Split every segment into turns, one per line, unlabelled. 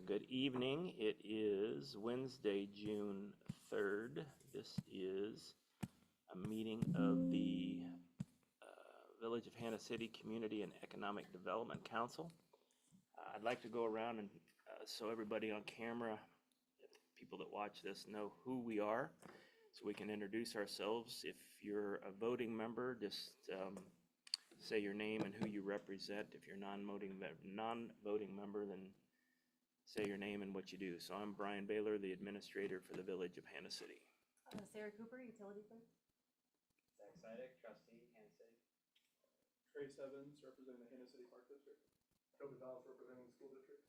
Good evening. It is Wednesday, June 3rd. This is a meeting of the Village of Hannah City Community and Economic Development Council. I'd like to go around and so everybody on camera, people that watch this, know who we are, so we can introduce ourselves. If you're a voting member, just say your name and who you represent. If you're non-voting member, then say your name and what you do. So I'm Brian Baylor, the administrator for the Village of Hannah City.
Sarah Cooper, utility clerk.
Zach Sidek, trustee, Hannah City.
Trace Evans, representing the Hannah City Park District. Toby Valve, representing the school district.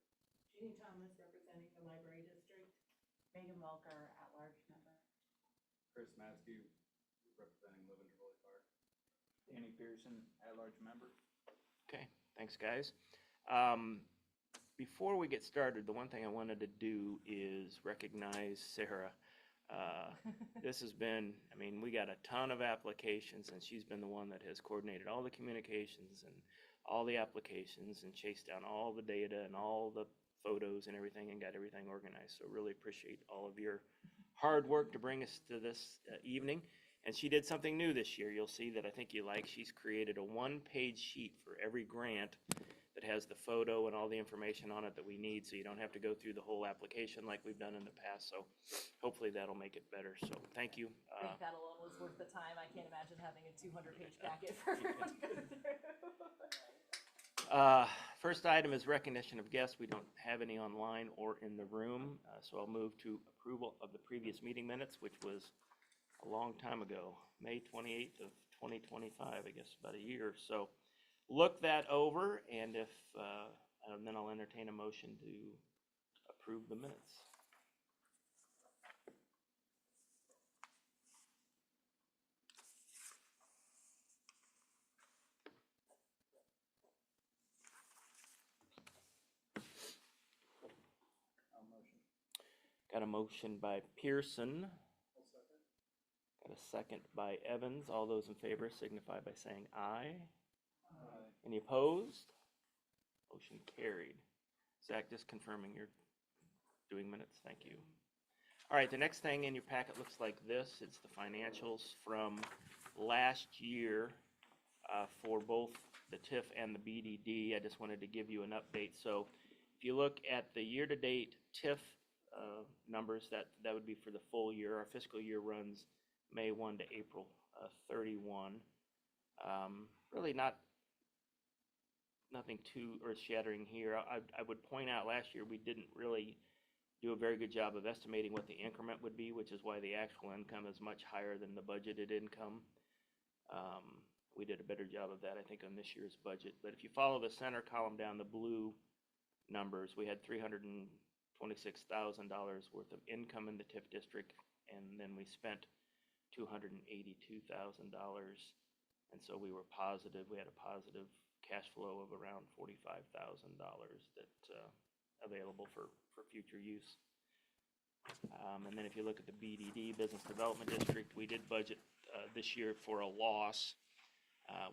Jeannie Thomas, representing the library district. Megan Walker, at-large member.
Chris Matsky, representing Live in Tivoli Park. Danny Pearson, at-large member.
Okay, thanks guys. Before we get started, the one thing I wanted to do is recognize Sarah. This has been, we got a ton of applications, and she's been the one that has coordinated all the communications and all the applications and chased down all the data and all the photos and everything and got everything organized. So really appreciate all of your hard work to bring us to this evening. And she did something new this year. You'll see that I think you like. She's created a one-page sheet for every grant that has the photo and all the information on it that we need, so you don't have to go through the whole application like we've done in the past. So hopefully that'll make it better. So thank you.
I think that alone was worth the time. I can't imagine having a 200-page packet for everyone to go through.
First item is recognition of guests. We don't have any online or in the room, so I'll move to approval of the previous meeting minutes, which was a long time ago, May 28th of 2025, I guess about a year or so. Look that over, and if then I'll entertain a motion to approve the minutes. Got a motion by Pearson. Got a second by Evans. All those in favor signify by saying aye. Any opposed? Motion carried. Zach, just confirming you're doing minutes. Thank you. All right, the next thing in your packet looks like this. It's the financials from last year for both the TIF and the BDD. I just wanted to give you an update. So if you look at the year-to-date TIF numbers, that would be for the full year. Our fiscal year runs May 1 to April 31. Really nothing too earth-shattering here. I would point out last year we didn't really do a very good job of estimating what the increment would be, which is why the actual income is much higher than the budgeted income. We did a better job of that, I think, on this year's budget. But if you follow the center column down, the blue numbers, we had $326,000 worth of income in the TIF district, and then we spent $282,000, and so we were positive. We had a positive cash flow of around $45,000 that available for future use. And then if you look at the BDD, Business Development District, we did budget this year for a loss.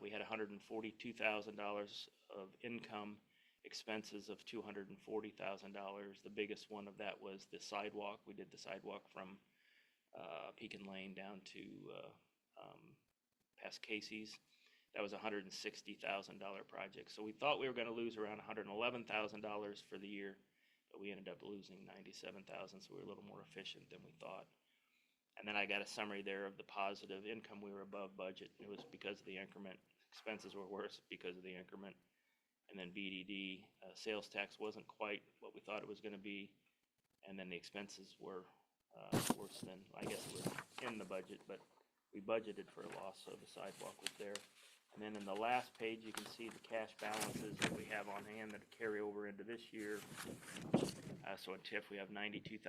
We had $142,000 of income, expenses of $240,000. The biggest one of that was the sidewalk. We did the sidewalk from Pekin Lane down to past Casey's. That was a $160,000 project. So we thought we were going to lose around $111,000 for the year, but we ended up losing $97,000, so we were a little more efficient than we thought. And then I got a summary there of the positive income. We were above budget. It was because of the increment. Expenses were worse because of the increment. And then BDD, sales tax wasn't quite what we thought it was going to be. And then the expenses were worse than, I guess it was in the budget, but we budgeted for a loss, so the sidewalk was there. And then in the last page, you can see the cash balances that we have on hand that carry over into this year. So in TIF, we have $92,000.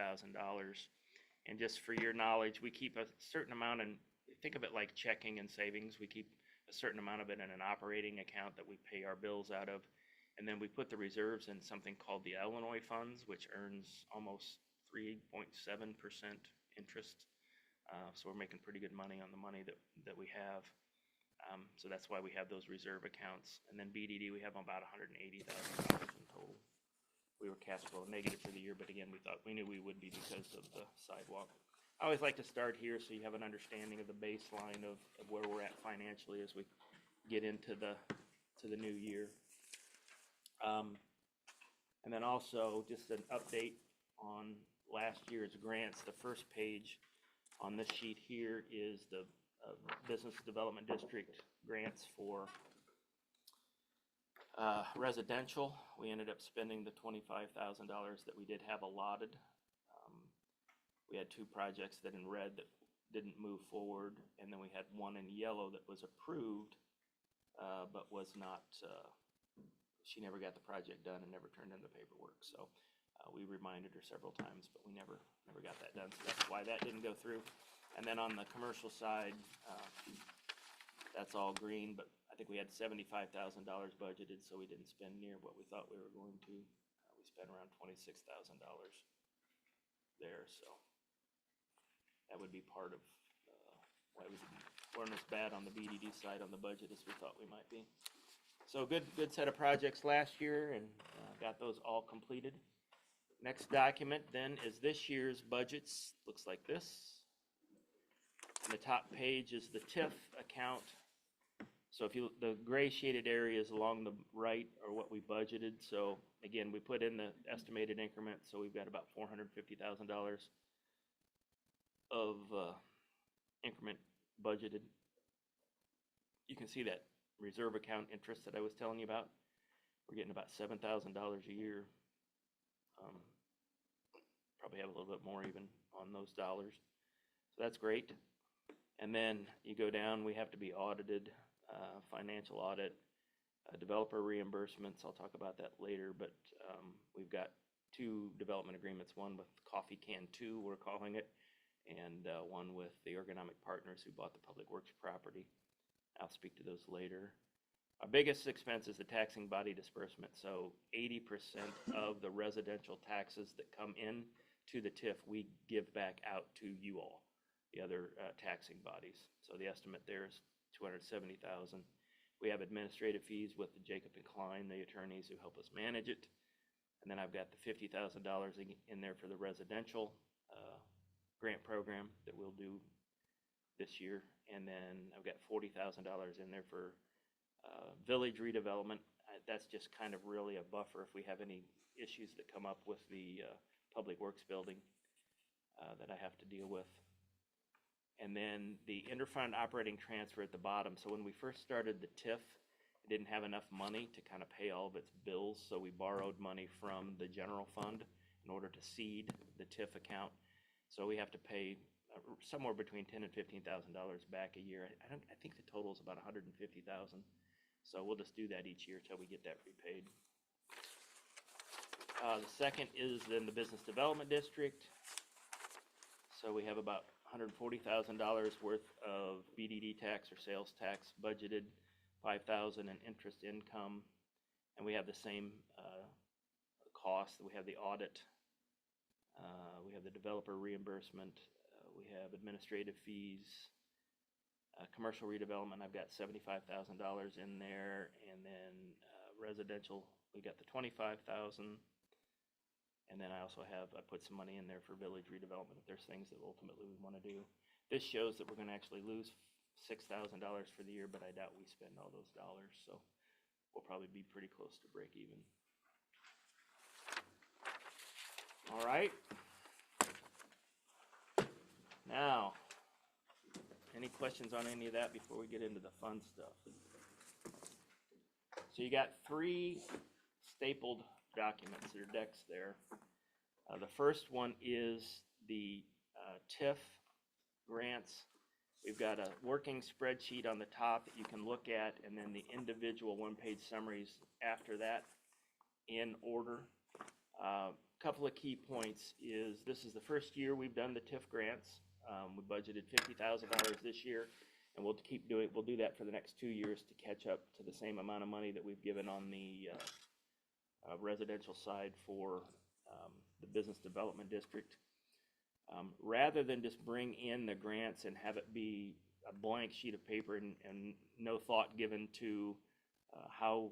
And just for your knowledge, we keep a certain amount, and think of it like checking and savings. We keep a certain amount of it in an operating account that we pay our bills out of. And then we put the reserves in something called the Illinois funds, which earns almost 3.7% interest. So we're making pretty good money on the money that we have. So that's why we have those reserve accounts. And then BDD, we have about $180,000 in total. we were cash flow negative for the year, but again, we knew we would be because of the sidewalk. I always like to start here so you have an understanding of the baseline of where we're at financially as we get into the new year. And then also just an update on last year's grants. The first page on this sheet here is the Business Development District grants for residential. We ended up spending the $25,000 that we did have allotted. We had two projects that in red that didn't move forward, and then we had one in yellow that was approved, but was not, she never got the project done and never turned in the paperwork. So we reminded her several times, but we never got that done. So that's why that didn't go through. And then on the commercial side, that's all green, but I think we had $75,000 budgeted, so we didn't spend near what we thought we were going to. We spent around $26,000 there, so that would be part of why we weren't as bad on the BDD side on the budget as we thought we might be. So good set of projects last year, and got those all completed. Next document then is this year's budgets. Looks like this. On the top page is the TIF account. So if the gray shaded areas along the right are what we budgeted. So again, we put in the estimated increment, so we've got about $450,000 of increment budgeted. You can see that reserve account interest that I was telling you about. We're getting about $7,000 a year. Probably have a little bit more even on those dollars. So that's great. And then you go down, we have to be audited, financial audit, developer reimbursements. I'll talk about that later, but we've got two development agreements, one with Coffee Can 2, we're calling it, and one with the Ergonomic Partners who bought the Public Works property. I'll speak to those later. Our biggest expense is the taxing body disbursement. So 80% of the residential taxes that come in to the TIF, we give back out to you all, the other taxing bodies. So the estimate there is $270,000. We have administrative fees with the Jacob and Klein, the attorneys who help us manage it. And then I've got the $50,000 in there for the residential grant program that we'll do this year. And then I've got $40,000 in there for village redevelopment. That's just kind of really a buffer if we have any issues that come up with the Public Works building that I have to deal with. And then the interfund operating transfer at the bottom. So when we first started the TIF, it didn't have enough money to kind of pay all of its bills, so we borrowed money from the general fund in order to seed the TIF account. So we have to pay somewhere between $10,000 and $15,000 back a year. I think the total is about $150,000. So we'll just do that each year until we get that repaid. The second is then the Business Development District. So we have about $140,000 worth of BDD tax or sales tax budgeted, $5,000 in interest income, and we have the same cost. We have the audit, we have the developer reimbursement, we have administrative fees, commercial redevelopment. I've got $75,000 in there, and then residential, we got the $25,000. And then I put some money in there for village redevelopment if there's things that ultimately we want to do. This shows that we're going to actually lose $6,000 for the year, but I doubt we spend all those dollars. So we'll probably be pretty close to break even. All right. Now, any questions on any of that before we get into the fun stuff? So you got three stapled documents, or decks there. The first one is the TIF grants. We've got a working spreadsheet on the top that you can look at, and then the individual one-page summaries after that in order. Couple of key points is this is the first year we've done the TIF grants. We budgeted $50,000 this year, and we'll keep doing. We'll do that for the next 2 years to catch up to the same amount of money that we've given on the residential side for the Business Development District. Rather than just bring in the grants and have it be a blank sheet of paper and no thought given to how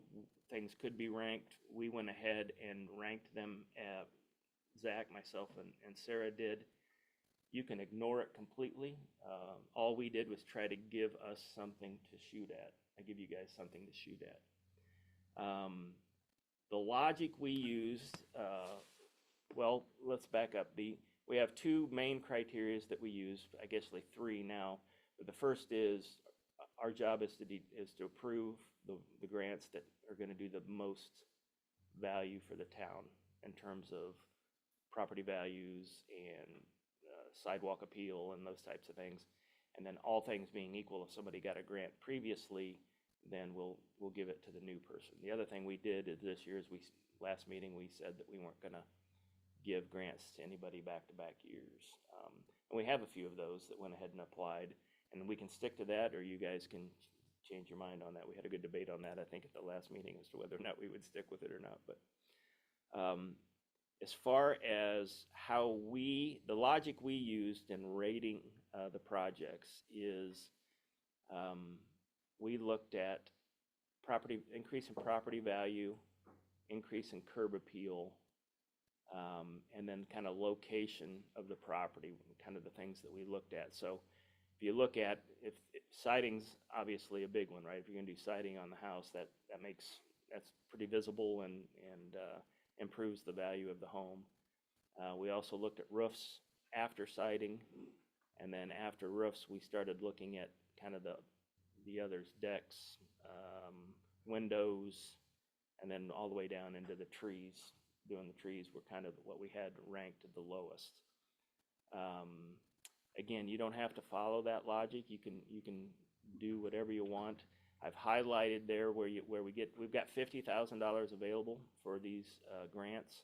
things could be ranked. We went ahead and ranked them. Zach, myself, and Sarah did. You can ignore it completely. All we did was try to give us something to shoot at. I give you guys something to shoot at. The logic we used, well, let's back up. We have two main criteria that we use, I guess like three now. But the first is our job is to approve the grants that are going to do the most value for the town in terms of property values and sidewalk appeal and those types of things. And then all things being equal, if somebody got a grant previously, then we'll give it to the new person. The other thing we did is this year is last meeting we said that we weren't going to give grants to anybody back-to-back years. And we have a few of those that went ahead and applied, and we can stick to that, or you guys can change your mind on that. We had a good debate on that, I think, at the last meeting as to whether or not we would stick with it or not. But as far as the logic we used in rating the projects is we looked at increase in property value, increase in curb appeal, and then kind of location of the property, kind of the things that we looked at. So if you look at, if siding's obviously a big one, right? If you're gonna do siding on the house, that's pretty visible and improves the value of the home. We also looked at roofs after siding, and then after roofs, we started looking at kind of the others, decks, windows, and then all the way down into the trees. Doing the trees were kind of what we had ranked the lowest. Again, you don't have to follow that logic. You can do whatever you want. I've highlighted there we've got $50,000 available for these grants.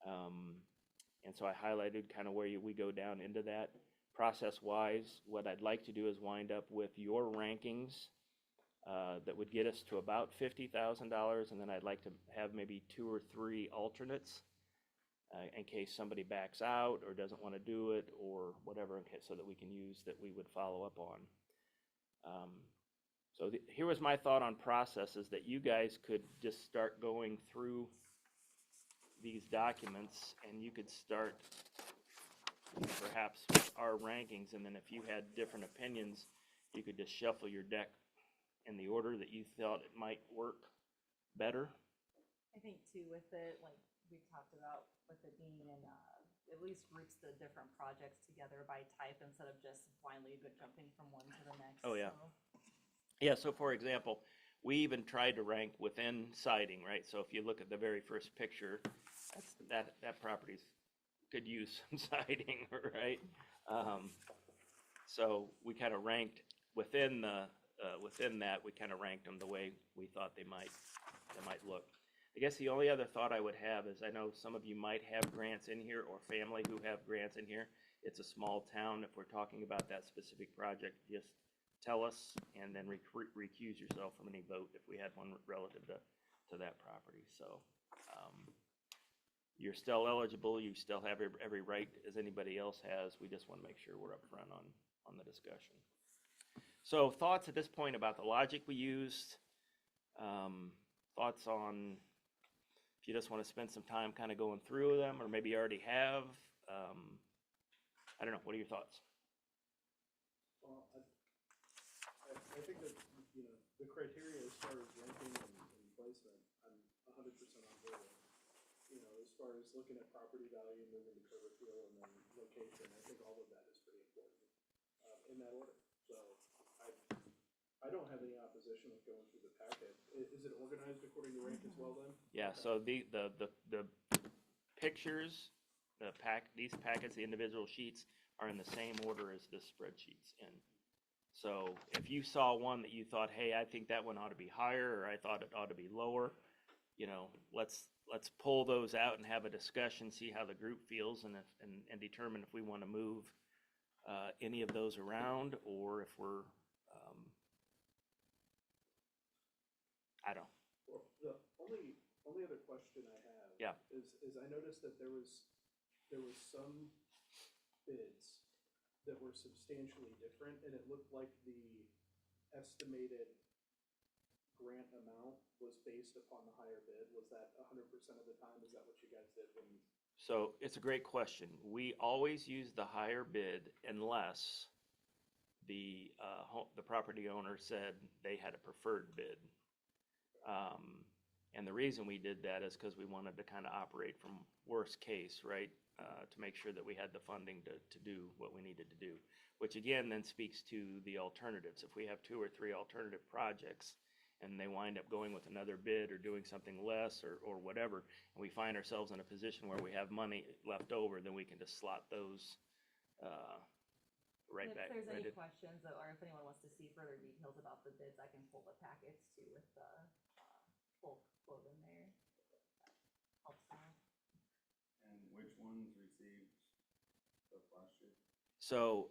And so I highlighted kind of where we go down into that. Process-wise, what I'd like to do is wind up with your rankings that would get us to about $50,000, and then I'd like to have maybe 2 or 3 alternates in case somebody backs out or doesn't want to do it or whatever, so that we can use that we would follow up on. So here was my thought on processes, that you guys could just start going through these documents and you could start perhaps with our rankings, and then if you had different opinions, you could just shuffle your deck in the order that you thought it might work better.
I think too with it, like we talked about with it being in, at least groups the different projects together by type instead of just blindly jumping from one to the next.
Oh, yeah.
So.
Yeah, so for example, we even tried to rank within siding, right? So if you look at the very first picture, that property's could use some siding, right? So we kind of ranked within that, we kind of ranked them the way we thought they might look. I guess the only other thought I would have is, I know some of you might have grants in here or family who have grants in here. It's a small town. If we're talking about that specific project, just tell us and then recuse yourself from any vote if we had one relative to that property. So you're still eligible. You still have every right as anybody else has. We just want to make sure we're upfront on the discussion. So thoughts at this point about the logic we used, thoughts on if you just want to spend some time kind of going through them, or maybe you already have. I don't know. What are your thoughts?
Well, I think that, the criteria as far as ranking and placement, I'm 100% on board with. As far as looking at property value, moving to curb appeal, and then location, I think all of that is pretty important in that order. So I don't have any opposition with going through the packet. Is it organized according to rank as well then?
Yeah. So the pictures, these packets, the individual sheets are in the same order as the spreadsheets in. So if you saw one that you thought, hey, I think that one ought to be higher, or I thought it ought to be lower, let's pull those out and have a discussion, see how the group feels, and determine if we want to move any of those around, or if we're I don't.
Well, the only other question I have,
Yeah,
is I noticed that there was some bids that were substantially different, and it looked like the estimated grant amount was based upon the higher bid? Was that 100% of the time? Is that what you guys did when?
So it's a great question. We always use the higher bid unless the property owner said they had a preferred bid. And the reason we did that is because we wanted to kind of operate from worst case, right? To make sure that we had the funding to do what we needed to do, which again then speaks to the alternatives. If we have 2 or 3 alternative projects and they wind up going with another bid or doing something less or whatever, and we find ourselves in a position where we have money left over, then we can just slot those right back.
If there's
right
any
in.
questions or if anyone wants to see further details about the bids, I can pull the packets too with the full quote in there. Helps out.
And which ones received stuff last year?
So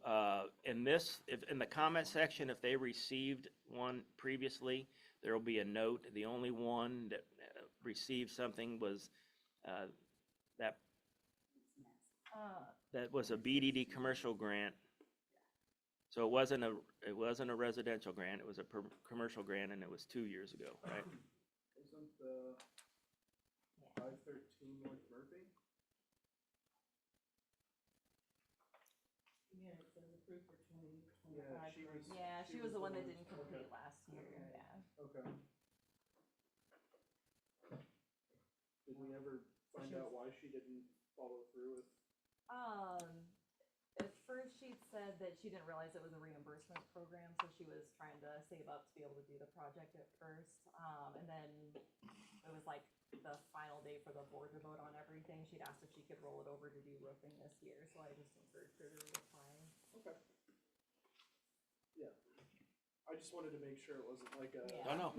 in the comment section, if they received one previously, there will be a note. The only one that received something was that was a BDD commercial grant. So it wasn't a residential grant. It was a commercial grant, and it was 2 years ago, right?
Wasn't the 513 North Murphy?
Yeah, it says approved for 2025.
Yeah,
She was the one that didn't
okay.
complete last year,
Okay.
yeah.
Okay. Did we ever find
she
out
was-
why she didn't follow through with?
At first she said that she didn't realize it was a reimbursement program, so she was trying to save up to be able to do the project at first. And then it was like the final day for the board to vote on everything. She'd asked if she could roll it over to do roofing this year, so I just encouraged her to reply.
Okay. Yeah. I just wanted to make sure it wasn't like a.
Yeah.
No.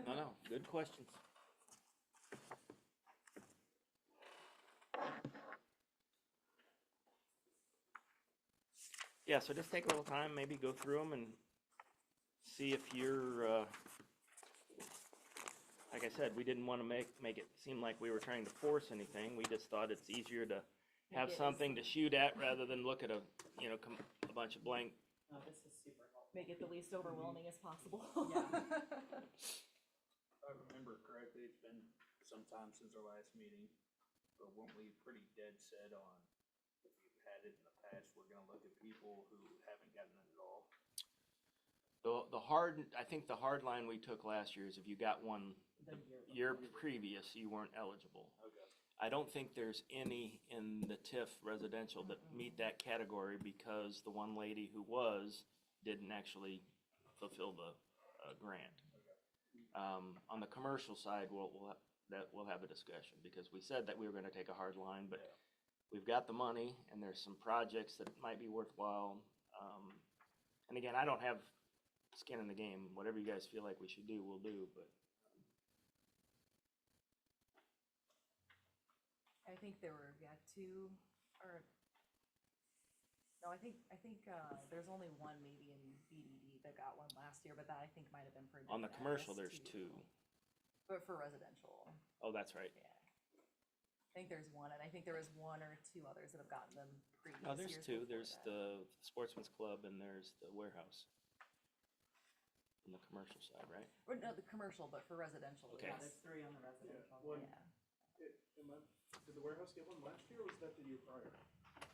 No, good questions. Yeah, so just take a little time, maybe go through them and see if you're, like I said, we didn't want to make it seem like we were trying to force anything. We just thought it's easier to have
Make it
something to shoot at rather than look at a bunch of blank.
Oh, this is super helpful.
Make it the least overwhelming as possible.
Yeah.
If I remember correctly, it's been some time since our last meeting, but weren't we pretty dead set on if we've had it in the past, we're gonna look at people who haven't gotten it at all?
I think the hard line we took last year is if you got one
The
year previous, you weren't eligible.
Okay.
I don't think there's any in the TIF residential that meet that category because the one lady who didn't actually fulfill the grant. On the commercial side, we'll have a discussion because we said that we were going to take a hard line, but we've got the money and there's some projects that might be worthwhile. And again, I don't have skin in the game. Whatever you guys feel like we should do, we'll do. But
I think there were, two, or, no, I think there's only one maybe in BDD that got one last year, but that I think might have been for.
on the
different
commercial,
areas,
there's
too.
2.
But for residential,
Oh, that's right.
yeah. I think there's one, and I think there was 1 or 2 others that have gotten them previous
Oh, there's
years
2.
before
There's
that.
the Sportsman's Club and there's the warehouse. On the commercial side, right?
Or no, the commercial, but for residential,
Okay.
Yeah,
yes.
there's 3 on the residential.
One-
Yeah,
Did the warehouse get one last year or was that the year prior?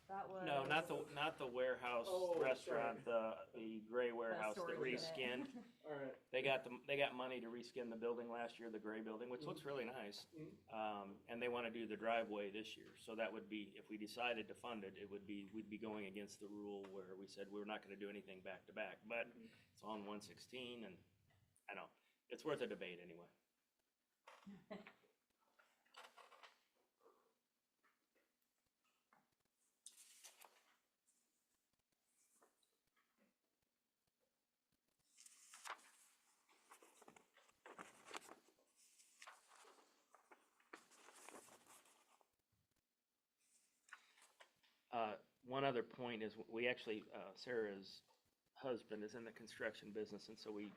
that was.
No, not the warehouse
Oh,
restaurant, the gray warehouse that
storage unit.
reskinned.
All right.
They got money to reskin the building last year, the gray building, which looks really nice. And they want to do the driveway this year. So that would be, if we decided to fund it, we'd be going against the rule where we said we're not going to do anything back to back. But it's on 116 and I know, it's worth a debate anyway. One other point is we actually, Sarah's husband is in the construction business, and so we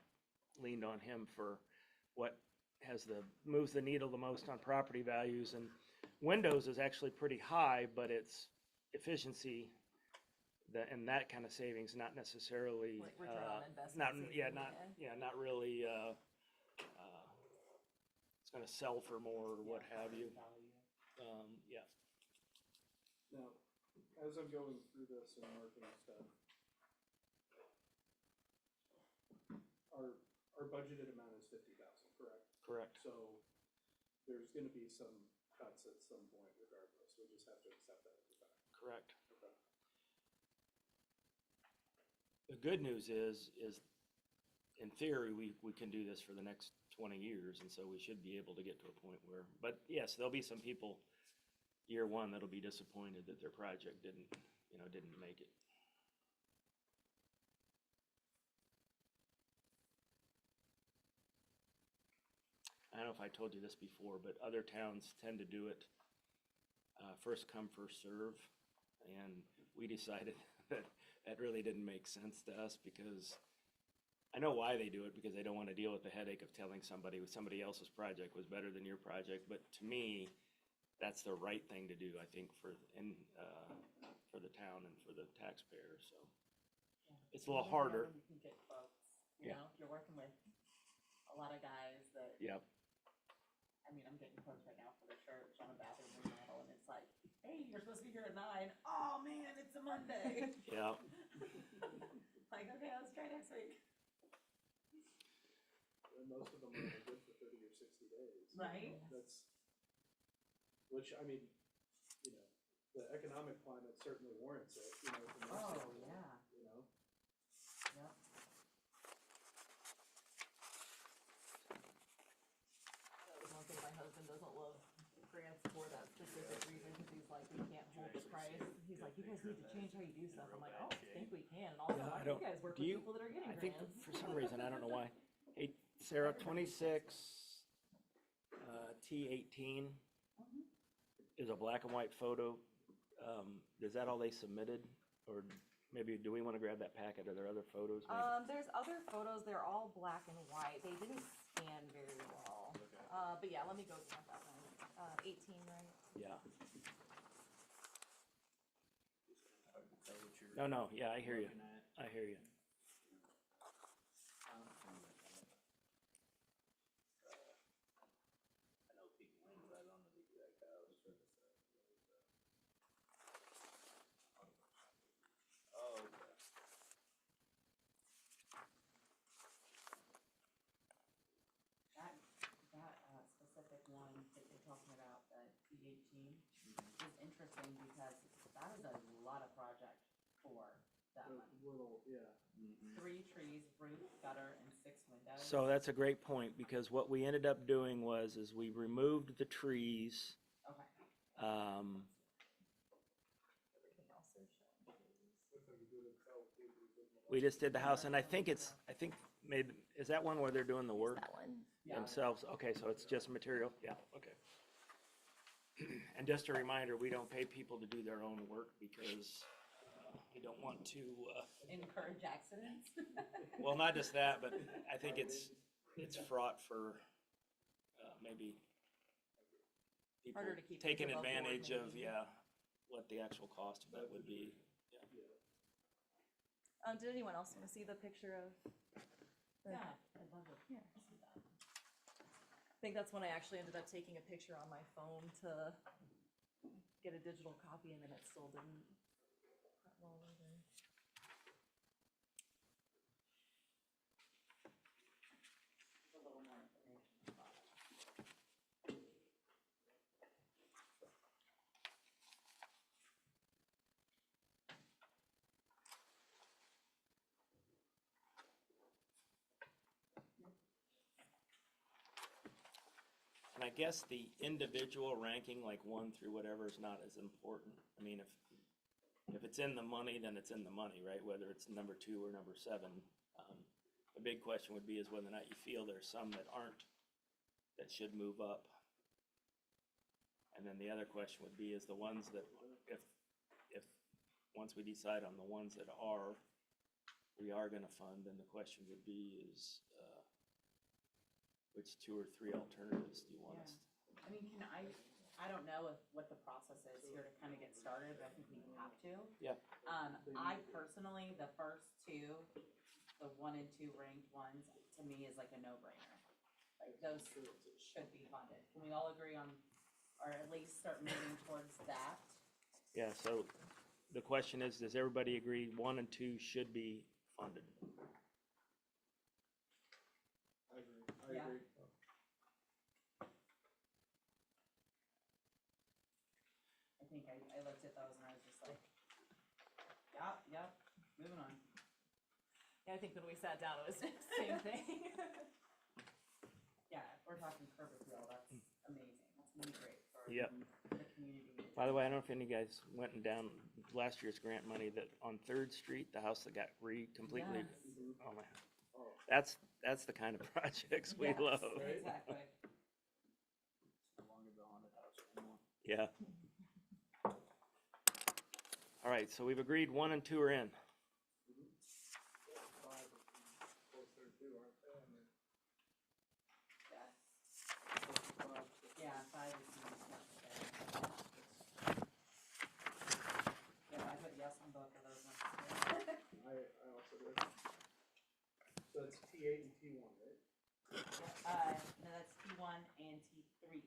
leaned on him for what moves the needle the most on property values. And windows is actually pretty high, but its efficiency and that kind of savings, not necessarily.
Like return on investment
Not
savings,
not really it's gonna sell for more or what have you.
Value.
Yeah.
Now, as I'm going through this and marking stuff, our budgeted amount is 50,000, correct?
Correct.
So there's gonna be some cuts at some point regardless, we just have to accept that as a fact.
Correct.
Okay.
The good news is in theory, we can do this for the next 20 years, and so we should be able to get to a point where, but yes, there'll be some people year one that'll be disappointed that their project didn't make it. I don't know if I told you this before, but other towns tend to do it first come, first serve. And we decided that really didn't make sense to us because I know why they do it, because they don't want to deal with the headache of telling somebody else's project was better than your project. But to me, that's the right thing to do, I think, for the town and for the taxpayer. So it's a little harder.
You can get quotes,
Yeah.
if you're working with a lot of guys that,
Yep.
I mean, I'm getting quotes right now for the church on a bathroom remodel, and it's like, hey, you're supposed to be here at 9. Oh, man, it's a Monday.
Yeah.
Like, okay, let's try next week.
And most of them are only good for 30 or 60 days.
Right.
Which, I mean, the economic climate certainly warrants it, to make
Oh,
sense,
yeah. Yep.
That was one thing my husband doesn't love grants for that specific reason, because he's like, we can't hold the price. He's like, you guys need to change how you do stuff. I'm like, I don't think we can. And also,
Yeah, I
you
don't-
guys work
do
with
you-
people that are getting
I think
grants.
for some reason, I don't know why. Hey, Sarah, 26, T18 is a black and white photo. Is that all they submitted? Or maybe, do we want to grab that packet? Are there other photos? maybe?
There's other photos, they're all black and white. They didn't scan very well. But yeah, let me go get that one. 18, right?
Yeah.
Hard to tell what you're
No, yeah, I hear you.
looking at.
I hear you.
I know people went right on the exact house. Oh, okay.
That specific one that you're talking about, the T18, is interesting because that is a lot of project for that
A
money.
little, yeah.
3 trees, roof, gutter, and 6 windows.
So that's a great point, because what we ended up doing is we removed the trees.
Okay.
Everything else is showing.
We just did the house, and I think maybe, is that one where they're doing the work
That one.
themselves? Okay, so it's just material, yeah, okay. And just a reminder, we don't pay people to do their own work because we don't want to,
Encourage accidents.
well, not just that, but I think it's fraught for maybe people
Harder to keep
taking
things above board,
advantage of,
maybe.
what the actual cost of that would be.
Did anyone else want to see the picture of?
Yeah, I'd love to
Yeah.
see that.
I think that's when I actually ended up taking a picture on my phone to get a digital copy, and then it still didn't print well either.
A little more information about it.
And I guess the individual ranking, like 1 through whatever, is not as important. I mean, if it's in the money, then it's in the money, right? Whether it's number 2 or number 7. The big question would be is whether or not you feel there's some that aren't, that should move up. And then the other question would be is the ones that, if once we decide on the ones that we are gonna fund, then the question would be is, which 2 or 3 alternatives do you want us?
I mean, I don't know what the process is here to kind of get started, but I think we have to.
Yeah.
I personally, the first 2, the 1 and 2 ranked ones, to me is like a no-brainer. Like, those should be funded. Can we all agree on, or at least start moving towards that?
Yeah, so the question is, does everybody agree 1 and 2 should be funded?
I agree,
Yeah. I think I looked at those and I was just like, yep, moving on.
Yeah, I think when we sat down, it was the same thing.
Yeah, if we're talking curb appeal, that's amazing. That's gonna be great for
Yep.
the community.
By the way, I don't know if any of you guys went and down last year's grant money that on 3rd Street, the house that got completely,
Yes.
oh my,
Oh,
that's the kind of projects we
Yes,
love.
Exactly.
No longer the haunted house anymore.
Yeah. All right, so we've agreed 1 and 2 are in.
5 is close there too, aren't they? I mean,
Yes.
5,
Yeah, 5 is much better. Yeah, I put yes on both of those ones.
I also did. So it's T8 and T1, right?
No, that's T1 and T3.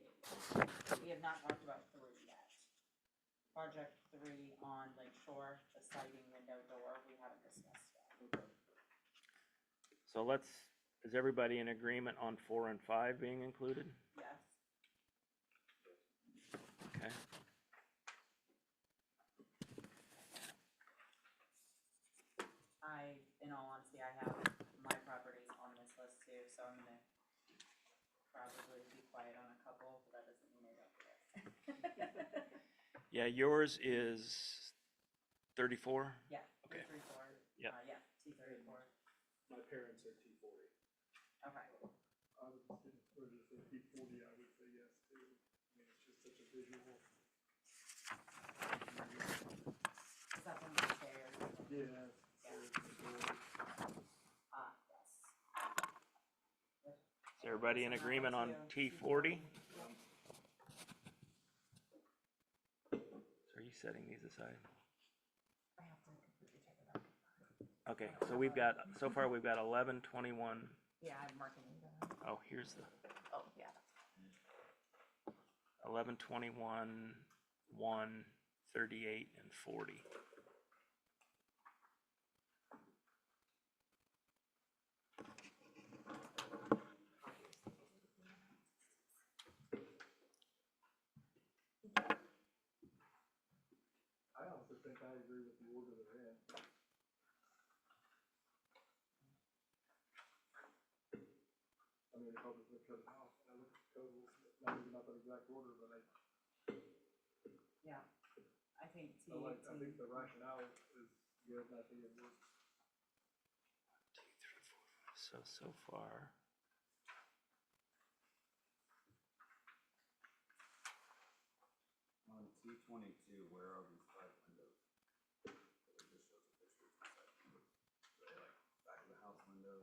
We have not talked about 3 yet. Project 3 on Lake Shore, the siding window door, we haven't discussed yet.
Okay.
So is everybody in agreement on 4 and 5 being included?
Yes.
Okay.
In all honesty, I have my properties on this list too, so I'm gonna probably be quiet on a couple, but that doesn't mean I don't care.
Yeah, yours is 34?
Yeah,
Okay.
T34.
Yep.
Yeah, T34.
My parents are T40.
Okay.
I would, if we're just say T40, I would say yes too. I mean, it's just such a visual.
Is that one of the chairs?
Yeah.
Yes.
Is everybody in agreement on T40? So are you setting these aside?
I have to completely check it out.
Okay, so far we've got 11, 21.
Yeah, I'm marking them down.
Oh, here's the
Oh, yeah.
11, 21, 1, 38, and 40.
I also think I agree with the order they're in. I mean, if I was gonna cut it out, I look at the code, maybe not the exact order, but
Yeah, I think
I think
T18.
the rationale is good, and I think it works.
2, 3, 4, 5. So far.
On T22, where are these 5 windows? It just shows a picture of 2 side windows. Are they like back of the house window?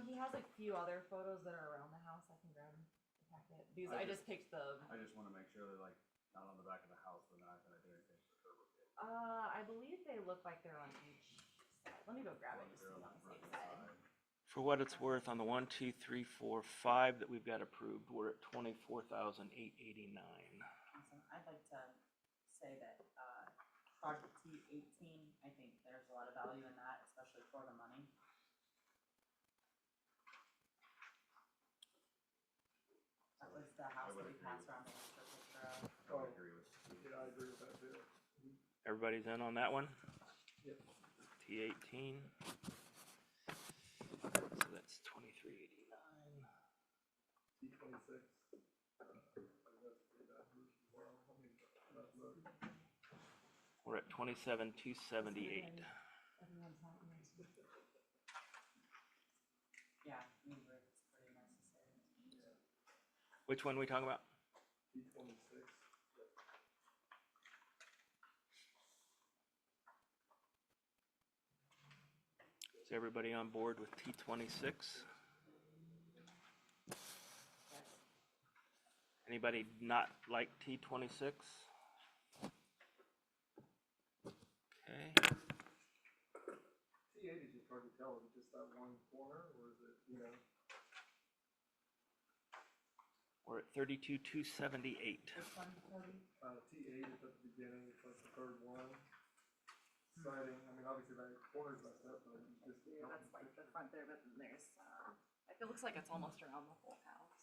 He has a few other photos that are around the house. I can grab the packet. These, I just picked the,
I just want to make sure they're like not on the back of the house, but they're not going to do anything for curb appeal.
I believe they look like they're on each side. Let me go grab it just to be on the safe side.
For what it's worth, on the 1, 2, 3, 4, 5 that we've got approved, we're at 24,889.
Awesome. I'd like to say that project T18, I think there's a lot of value in that, especially for the money. That was the house that we passed around the extra picture of.
I would agree with
Yeah, I agree with that too.
Everybody's in on that one?
Yep.
T18. So that's 2389.
T26.
We're at 27,278.
Everyone's not in.
Yeah, I mean, it's pretty necessary.
Which one are we talking about?
T26.
Is everybody on board with T26?
Yes.
Anybody not like T26? Okay.
T80 is just hard to tell, is it just that one corner, or is it, you know?
We're at 32,278.
Which one, Cody?
T8 is at the beginning, it's like the third one. Siding, I mean, obviously that corner's messed up, but you just.
Yeah, that's like the front there, but then there's, it looks like it's almost around the whole house.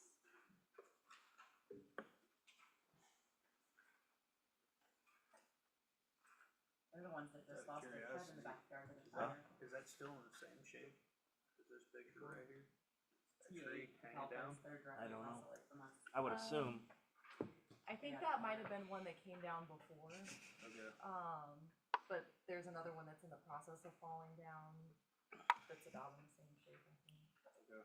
They're the ones that just
Out
lost
of
their head in
curiosity,
the backyard of the
Is that,
fire.
is that still in the same shape as this picture right here? That
T8
tree hanging
help
down?
us, they're
I
directly
don't know.
across the lake from us.
I would assume.
I think
Yeah.
that might have been one that came down before,
Okay.
but there's another one that's in the process of falling down that's about in the same shape, I think.
Okay.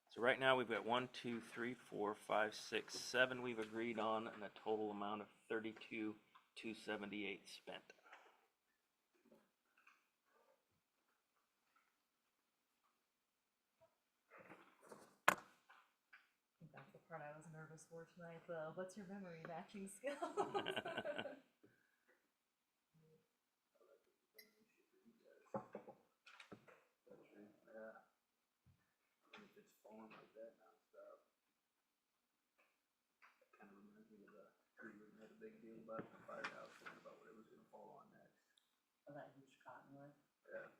So right now we've got 1, 2, 3, 4, 5, 6, 7 we've agreed on, and a total amount of 32,278 spent.
I think that's the part I was nervous for tonight, though. What's your memory matching skills?
Yeah. And if it's falling like that nonstop. That kind of reminds me of the tree we had a big deal about at the firehouse, worrying about what it was gonna fall on next.
Oh, that huge cottonwood.
Yeah.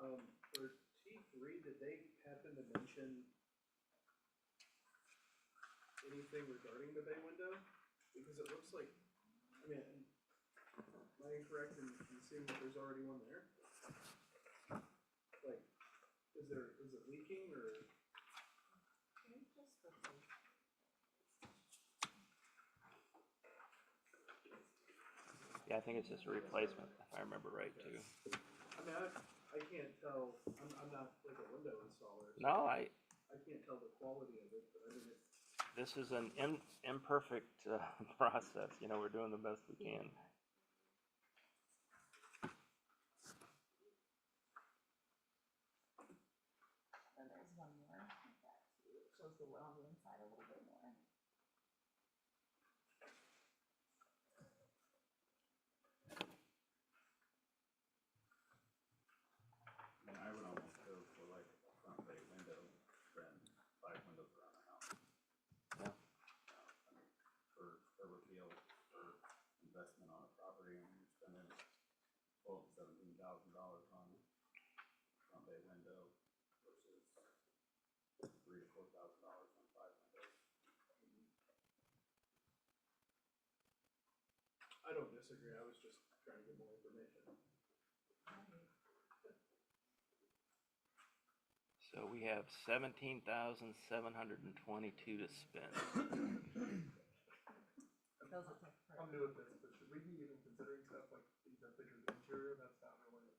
For T3, did they happen to mention anything regarding the bay window? Because it looks like, I mean, am I incorrect in seeing that there's already one there? Like, is it leaking or?
Yeah, I think it's just a replacement, if I remember right, too.
I mean, I can't tell, I'm not like a window installer. So
No,
I can't tell the quality of it, but I mean,
this is an imperfect process. You know, we're doing the best we can.
And there's one more. That shows the wood on the inside a little bit more.
I mean, I would almost go for like a front bay window than 5 windows around the house.
Yeah.
I mean, for repeal, for investment on a property, I mean, you're spending, well, $17,000 on front bay window versus $3,000 to $4,000 on 5 windows.
I don't disagree, I was just trying to get more information.
So we have 17,722 to spend.
Those look like
I'm new at this, but should we be even considering stuff like these are pictures of interior, that's not really,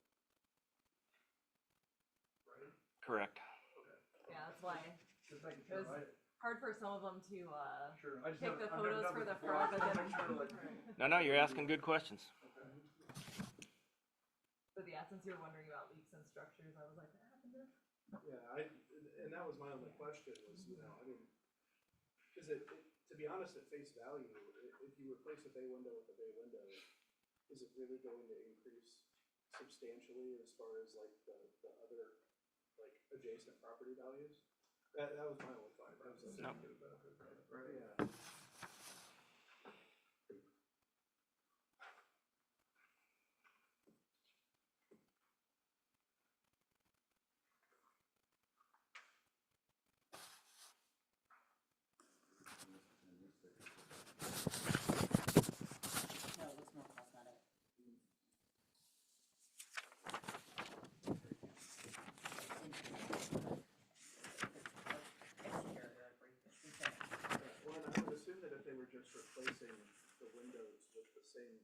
right?
Correct.
Okay.
Yeah, that's why
Just making
It
sure,
was-
right?
hard for some of them to
Sure, I just
pick
haven't,
the
I've never
photos
done
for
this
the
before, I
front, but
just wanna
then.
make sure, like,
No, you're asking good questions.
okay.
But yeah, since you're wondering about leaks and structures, I was like, what happened to?
Yeah, and that was my only question was, you know, I mean, cause to be honest, at face value, if you replace a bay window with a bay window, is it really going to increase substantially as far as like the other, like adjacent property values? That was my only thought, I was like,
No.
get a benefit from it, right? Yeah.
No, it looks more cosmetic. Exterior,
Well, and I would assume that if they were just replacing the windows with the same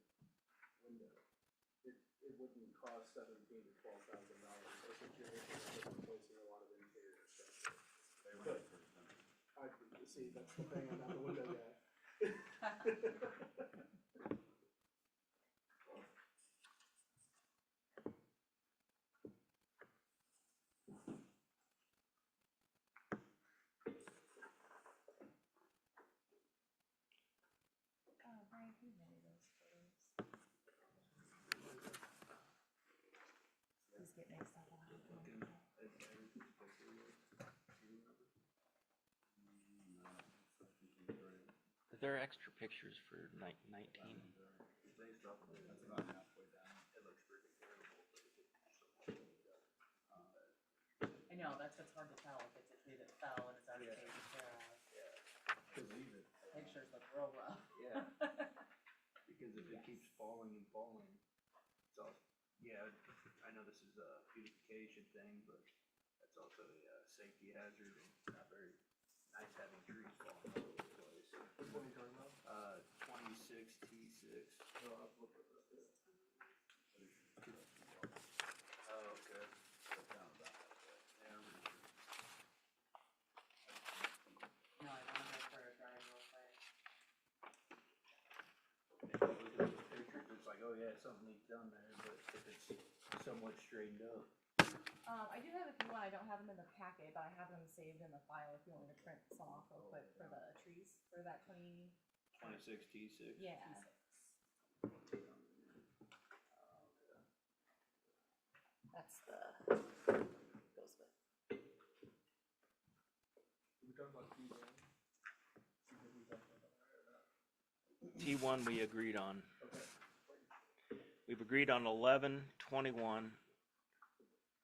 window, it wouldn't cost $17,000 to $12,000. I think you're looking at replacing a lot of interior structure.
Bay windows are expensive.
See, that's the thing, I'm not the window guy.
getting stuff out.
Looking at Gary's picture, do you remember?
Are there extra pictures for 19?
That's about halfway down.
It looks pretty terrible, but it looks
I know, that's what's hard to tell, if it's a tree that fell and it's already
Yeah.
taken care of.
Believe it.
Pictures look real rough.
Yeah. Because if it
Yes.
keeps falling and falling, it's all, yeah, I know this is a beautification thing, but that's also a safety hazard and not very nice having trees falling all over the place.
Which one are you talking about?
26 T6.
No, I've looked at that, yeah.
Oh, okay.
No, I wanna go for a drive real quick.
Look at the pictures, it's like, oh yeah, something needs done there, but if it's somewhat straightened up.
I do have a few, I don't have them in the packet, but I have them saved in the file if you want me to print some off real quick for the trees, for that
26 T6.
yeah. That's the, goes with.
We talking about T1? You think we talked about that or not?
T1 we agreed on.
Okay.
We've agreed on 11, 21,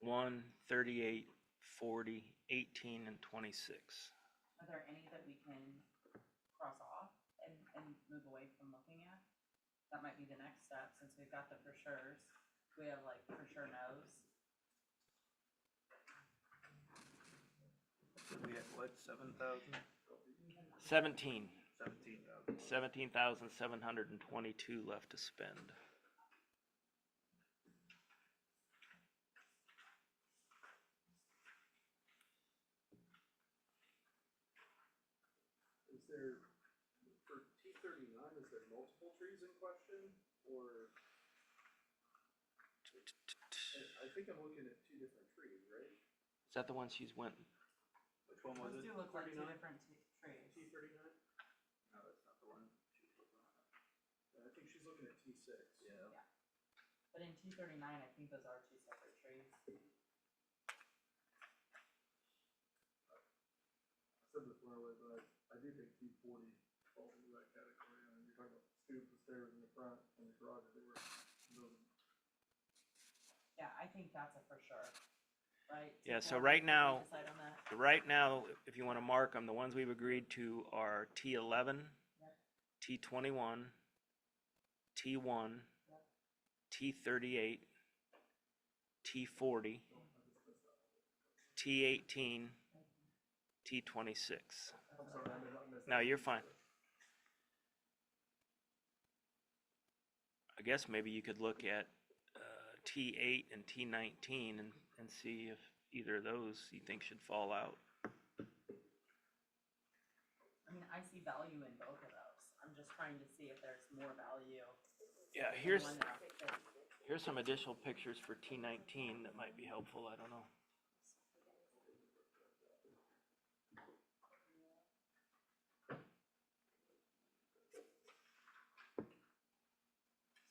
1, 38, 40, 18, and 26.
Are there any that we can cross off and move away from looking at? That might be the next step, since we've got the for sures. We have like for sure no's.
We had what, 7,000?
17.
17,000.
17,722 left to spend.
Is there, for T39, is there multiple trees in question, or? I think I'm looking at two different trees, right?
Is that the one she's went?
Which one was
Those
it?
do look like two
39?
different trees.
T39?
No, that's not the one she's looking at.
Yeah, I think she's looking at T6.
Yeah.
But in T39, I think those are two separate trees.
I said this one way, but I do think T40 falls into that category. I mean, you're talking about stoops, the stairs in the front, and the garage door. Those-
Yeah, I think that's a for sure, right?
Yeah, so
Did
right
we
now-
decide on that?
Right now, if you want to mark them, the ones we've agreed to are T11,
Yep.
T21, T1,
Yep.
T38, T40, T18, T26.
I'm sorry, I missed
No,
that.
you're fine. I guess maybe you could look at T8 and T19 and see if either of those you think should fall out.
I mean, I see value in both of those. I'm just trying to see if there's more value.
Yeah,
in
here's
one that fits.
here's some additional pictures for T19 that might be helpful. I don't know.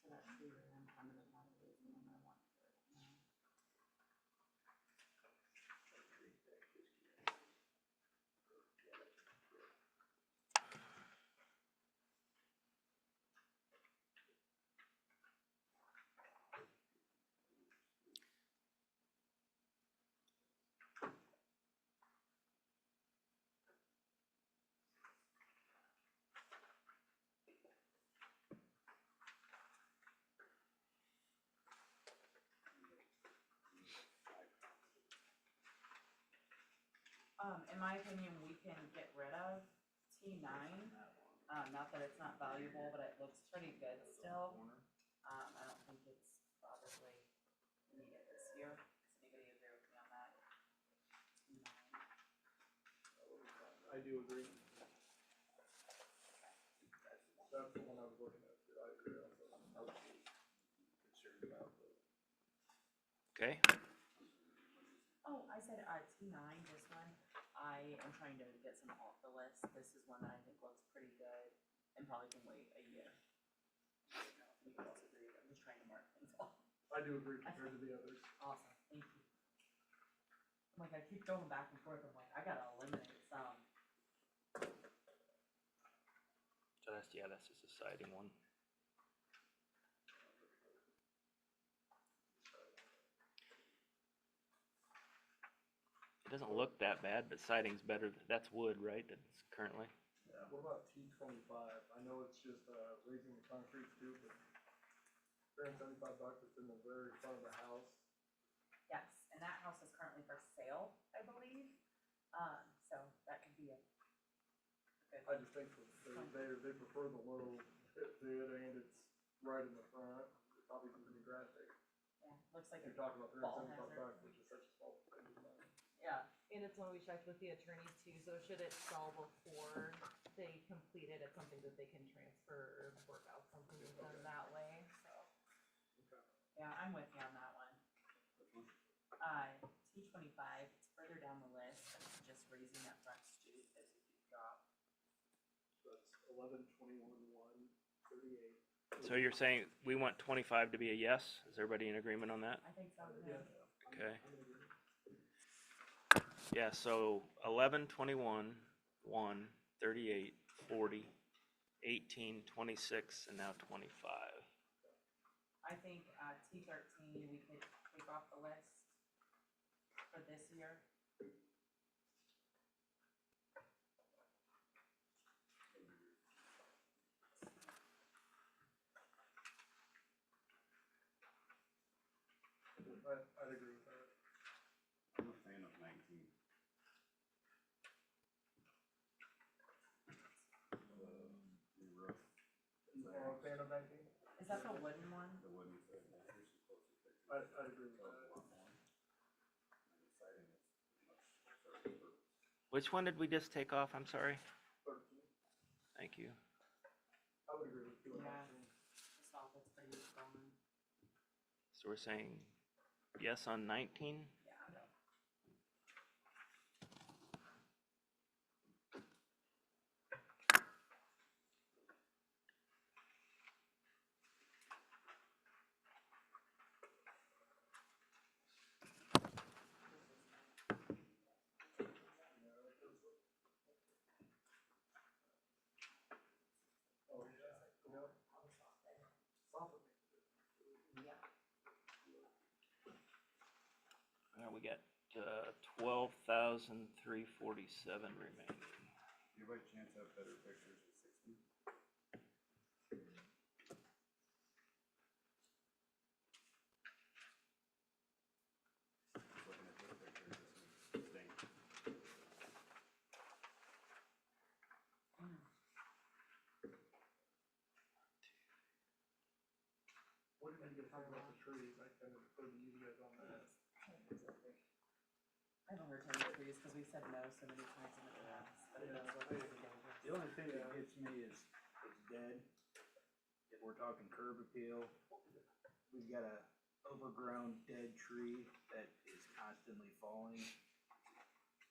So that tree limb, I'm gonna probably is the one I want to now. In my opinion, we can get rid of T9. Not that it's not valuable, but it looks pretty good still. I don't think it's probably needed this year. Does anybody agree with me on that? T9.
I do agree. That's the one I was looking at, too. I agree also.
Concerned about the
Okay.
Oh, I said T9, this one. I am trying to get some off the list. This is one that I think looks pretty good and probably can wait a year. I don't know if anybody else agrees. I'm just trying to mark things off.
I do agree compared to the others.
Awesome, thank I'm like, I keep going back and forth, I'm like, I gotta eliminate some.
So that's, yeah, that's just a siding one. It doesn't look that bad, but siding's better. That's wood, right? That's currently.
What about T25? I know it's just raising the concrete too, but $375, it's in the very front of the house.
Yes, and that house is currently for sale, I believe, so that could be a good.
I just think that they prefer the low bid and it's right in the front. It's obviously pretty graphic.
Yeah, looks like
You're
a
talking about
ball
$375,
hazard.
which is such a small thing.
Yeah,
And it's one we checked with the attorneys too, so should it sell before they complete it, it's something that they can transfer or work out something with them that way, so.
yeah, I'm with you on that one. T25, it's further down the list, it's just raising that front stoop as you drop.
So that's 11/21/138.
So you're saying we want 25 to be a yes? Is everybody in agreement on that?
I think so,
Yeah.
yeah.
Okay. Yeah, so 11, 21, 1, 38, 40, 18, 26, and now 25.
I think, T13, we could take off the list for this year.
I'd agree with that.
I'm a fan of 19. The roof.
You are a fan of 19?
Is that the wooden one?
The wooden thing, yeah, here's some closer pictures.
I'd agree with
Shows
that.
a lot more. And the siding is much sharper.
Which one did we just take off? I'm sorry.
13.
Thank you.
I would agree with you on
Yeah.
19.
The soffit's pretty gone.
So we're saying yes on 19?
Yeah.
Oh, yeah. Yeah. Soffit makes a difference.
Yeah.
We got 12,347 remaining.
Do you by chance have better pictures of 60? Just looking at this picture, this is stink.
What did you get talking about the trees? I kind of defer to you guys on that.
I haven't heard any trees because we said no so many times in the past, but it does look pretty dangerous.
The only thing that gets me is it's dead. If we're talking curb appeal, we've got a overgrown dead tree that is constantly falling.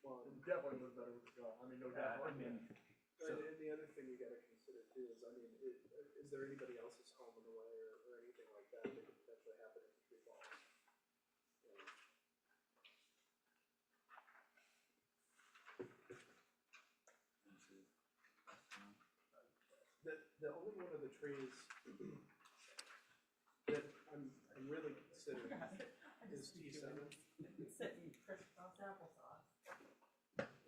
Well, it definitely was better with the jaw. I mean, no doubt.
I mean,
And the other thing you gotta consider too is, I mean, is there anybody else's home in the way or anything like that that could potentially happen if the tree falls? You know, The only one of the trees that I'm really considering is T7.
Sitting crisscross applesauce.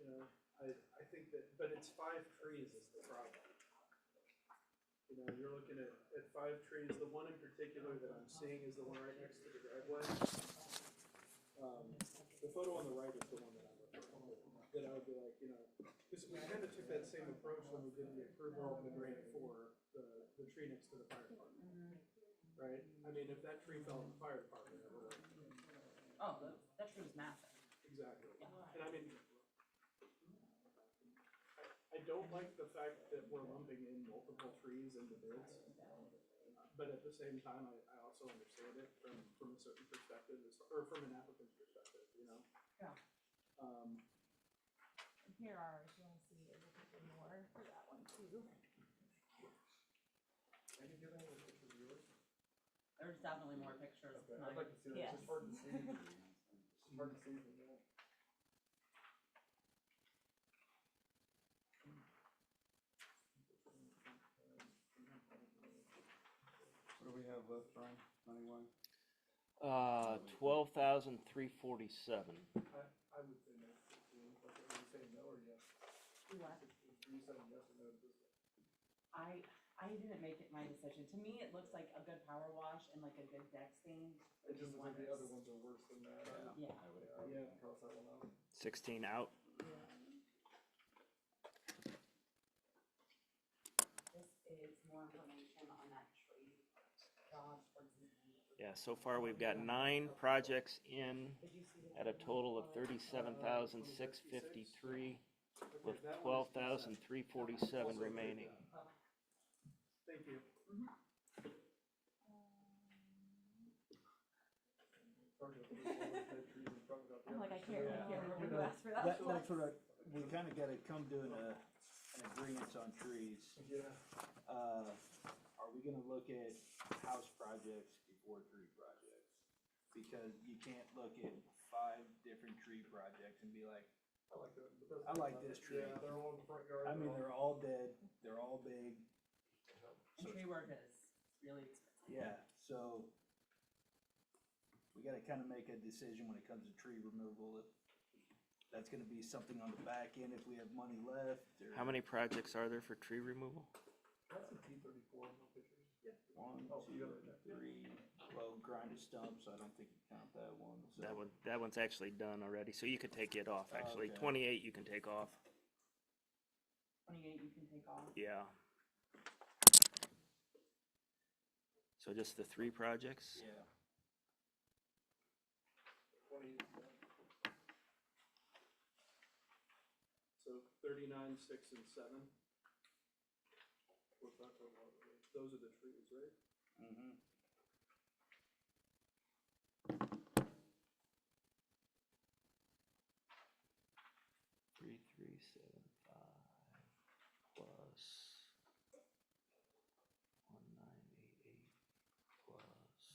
You know, I think that, but it's 5 trees is the problem. You know, you're looking at 5 trees. The one in particular that I'm seeing is the one right next to the driveway. The photo on the right is the one that I'm referring to. That I would be like, you know, because we kind of took that same approach when we did the approval of the grant for the tree next to the fire department. Right? I mean, if that tree fell in the fire department, it would.
Oh, that tree was massive.
Exactly. And I mean, I don't like the fact that we're lumping in multiple trees into bids. But at the same time, I also understand it from a certain perspective, or from an applicant's perspective, you know?
Yeah.
And here are, if you wanna see, there's a couple more for that one too.
Can you give any pictures of yours?
There's definitely more pictures.
Okay,
Mine.
I'd like to see that. It's just hard to see. It's hard to see from that.
have left, Brian, money-wise?
12,347.
I would say no, 15, but are you saying no or yes?
You what?
Are you saying yes or no to this one?
I didn't make it my decision. To me, it looks like a good power wash and like a good deck stain.
It just looks like the other ones are worse than that.
Yeah.
I would
Yeah,
agree.
yeah, cross that one out.
16 out.
This is more information on that tree job towards the end.
Yeah, so far we've got 9 projects in
Did you see the?
at a total of 37,653 with 12,347 remaining.
Thank you.
I'm like, I can't remember who asked for that.
That's what we kinda gotta come to an agreement on trees.
Yeah.
Are we gonna look at house projects before tree projects? Because you can't look at 5 different tree projects and be like, I like this tree.
Yeah, they're all in the front yard.
I mean, they're all dead, they're all big.
And tree work is really expensive.
Yeah, so we gotta kinda make a decision when it comes to tree removal. If that's gonna be something on the back end if we have money left, or.
How many projects are there for tree removal?
That's a T-34 on the pictures. Yeah.
1,
Oh, you
2,
got it right there.
3, well, grinded stumps, I don't think you count that one, so.
That one's actually done already, so you could take it off, actually.
Okay.
28 you can take off.
28 you can take off.
Yeah. So just the 3 projects?
Yeah.
20. So 39, 6, and 7. What's that total? Those are the trees, right?
Mm-hmm.
Three, 375 plus 1988 plus.